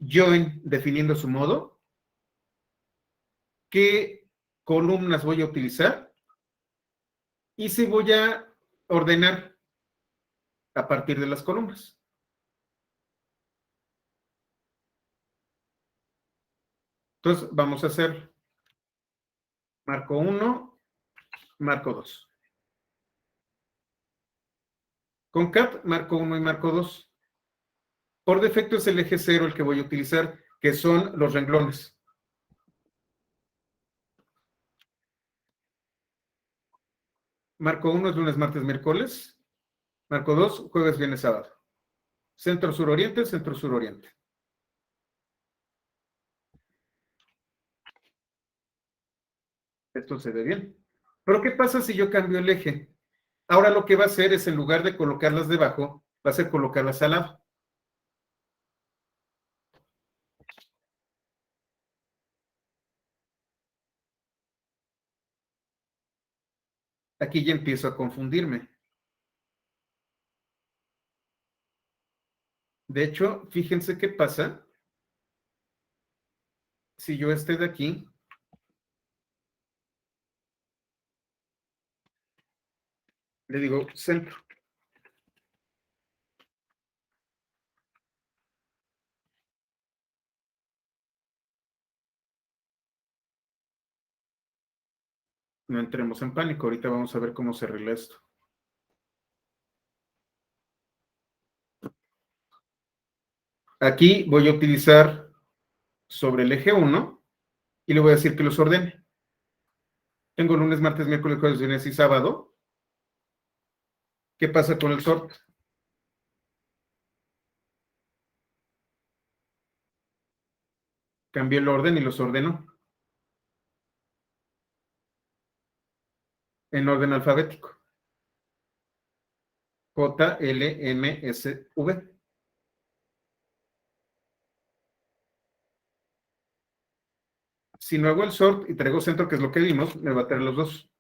Join, definiendo su modo. ¿Qué columnas voy a utilizar? Y si voy a ordenar a partir de las columnas. Entonces, vamos a hacer marco 1, marco 2. Concat, marco 1 y marco 2. Por defecto es el eje 0 el que voy a utilizar, que son los renglones. Marco 1 es lunes, martes, miércoles. Marco 2, jueves, viernes, sábado. Centro, sur, oriente, centro, sur, oriente. Esto se ve bien. Pero ¿qué pasa si yo cambio el eje? Ahora lo que va a hacer es, en lugar de colocarlas debajo, va a ser colocarlas al lado. Aquí ya empiezo a confundirme. De hecho, fíjense qué pasa si yo de aquí le digo centro. No entremos en pánico, ahorita vamos a ver cómo se arregla esto. Aquí voy a utilizar sobre el eje 1 y le voy a decir que los ordene. Tengo lunes, martes, miércoles, jueves, viernes y sábado. ¿Qué pasa con el sort? Cambié el orden y los ordenó en orden alfabético. J, L, M, S, V. Si no hago el sort y traigo centro, que es lo que vimos, me va a traer los dos.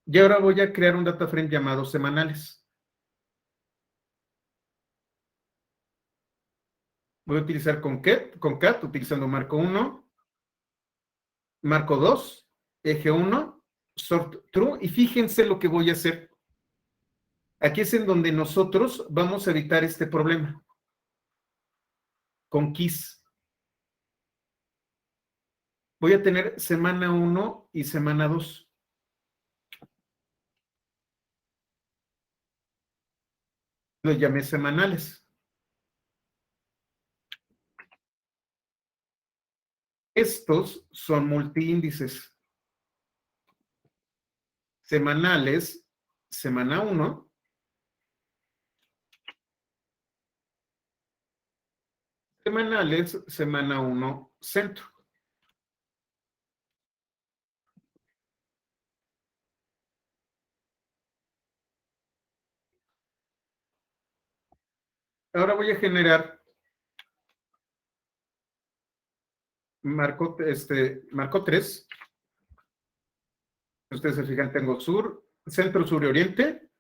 Y ahora voy a crear un data frame llamado semanales. Voy a utilizar concat, utilizando marco 1, marco 2, eje 1, sort true, y fíjense lo que voy a hacer. Aquí es en donde nosotros vamos a evitar este problema. Con keys. voy a tener semana 1 y semana 2. Lo llamé semanales. Estos son multiíndices. Semanales, semana 1. Semanales, semana 1, centro. Ahora voy a generar marco 3. Ustedes se fijan, tengo sur, centro, sur y oriente.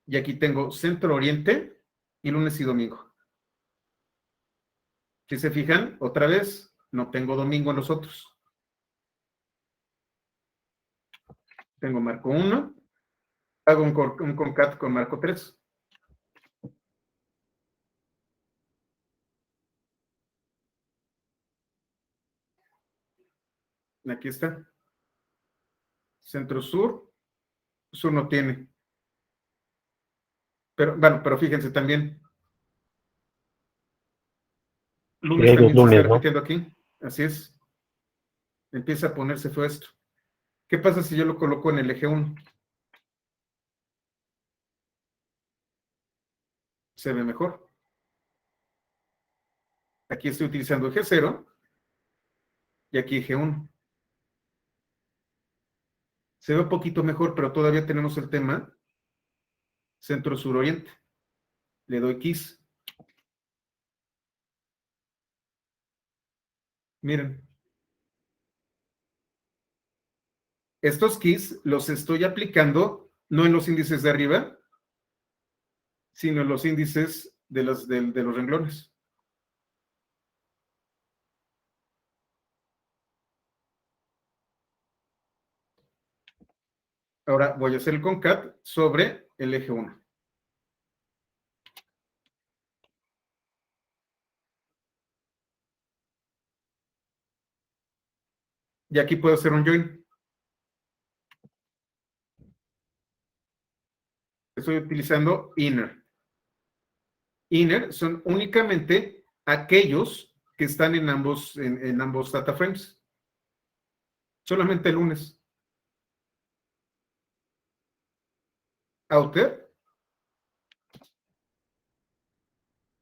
Y aquí tengo centro, oriente y lunes y domingo. Si se fijan, otra vez, no tengo domingo en los otros. Tengo marco 1. Hago un concat con marco 3. Aquí está. Centro sur. Sur no tiene. Pero, bueno, pero fíjense también. Lunes también se está repitiendo aquí. Así es. Empieza a ponerse feo esto. ¿Qué pasa si yo lo coloco en el eje 1? Se ve mejor. Aquí estoy utilizando eje 0 y aquí eje 1. Se ve un poquito mejor, pero todavía tenemos el tema centro-sur-oriente. Le doy keys. Miren. Estos keys los estoy aplicando no en los índices de arriba, sino en los índices de los renglones. Ahora voy a hacer el concat sobre el eje 1. Y aquí puedo hacer un join. Estoy utilizando inner. Inner son únicamente aquellos que están en ambos data frames. Solamente el lunes. Outer.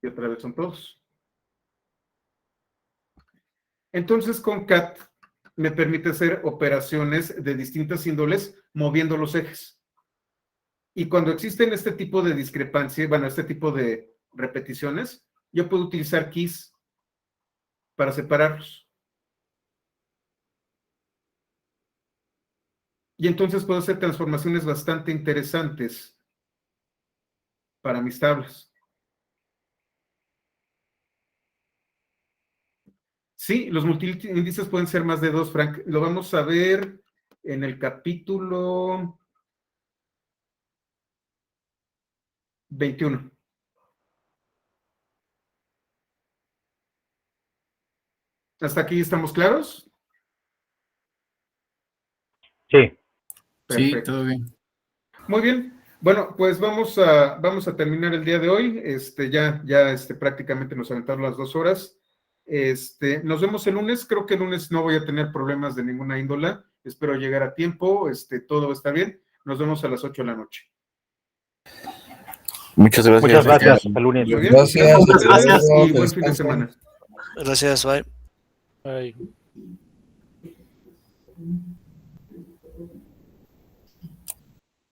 Y otra vez son todos. Entonces, concat me permite hacer operaciones de distintas índoles moviendo los ejes. Y cuando existen este tipo de discrepancia, bueno, este tipo de repeticiones, yo puedo utilizar keys para separarlos. Y entonces puedo hacer transformaciones bastante interesantes para mis tablas. Sí, los multiíndices pueden ser más de 2, Frank. Lo vamos a ver en el capítulo 21. ¿Hasta aquí estamos claros? Sí. Perfecto. Sí, todo bien. Muy bien. Bueno, pues vamos a terminar el día de hoy. Ya prácticamente nos aventaron las 2 horas. Nos vemos el lunes. Creo que el lunes no voy a tener problemas de ninguna índola. Espero llegar a tiempo. Todo va a estar bien. Nos vemos a las 8 de la noche. Muchas gracias. Muchas gracias. Hasta el lunes. Muy bien. Gracias. Muchas gracias y buen fin de Descansen. semana. Gracias, bye. Ay.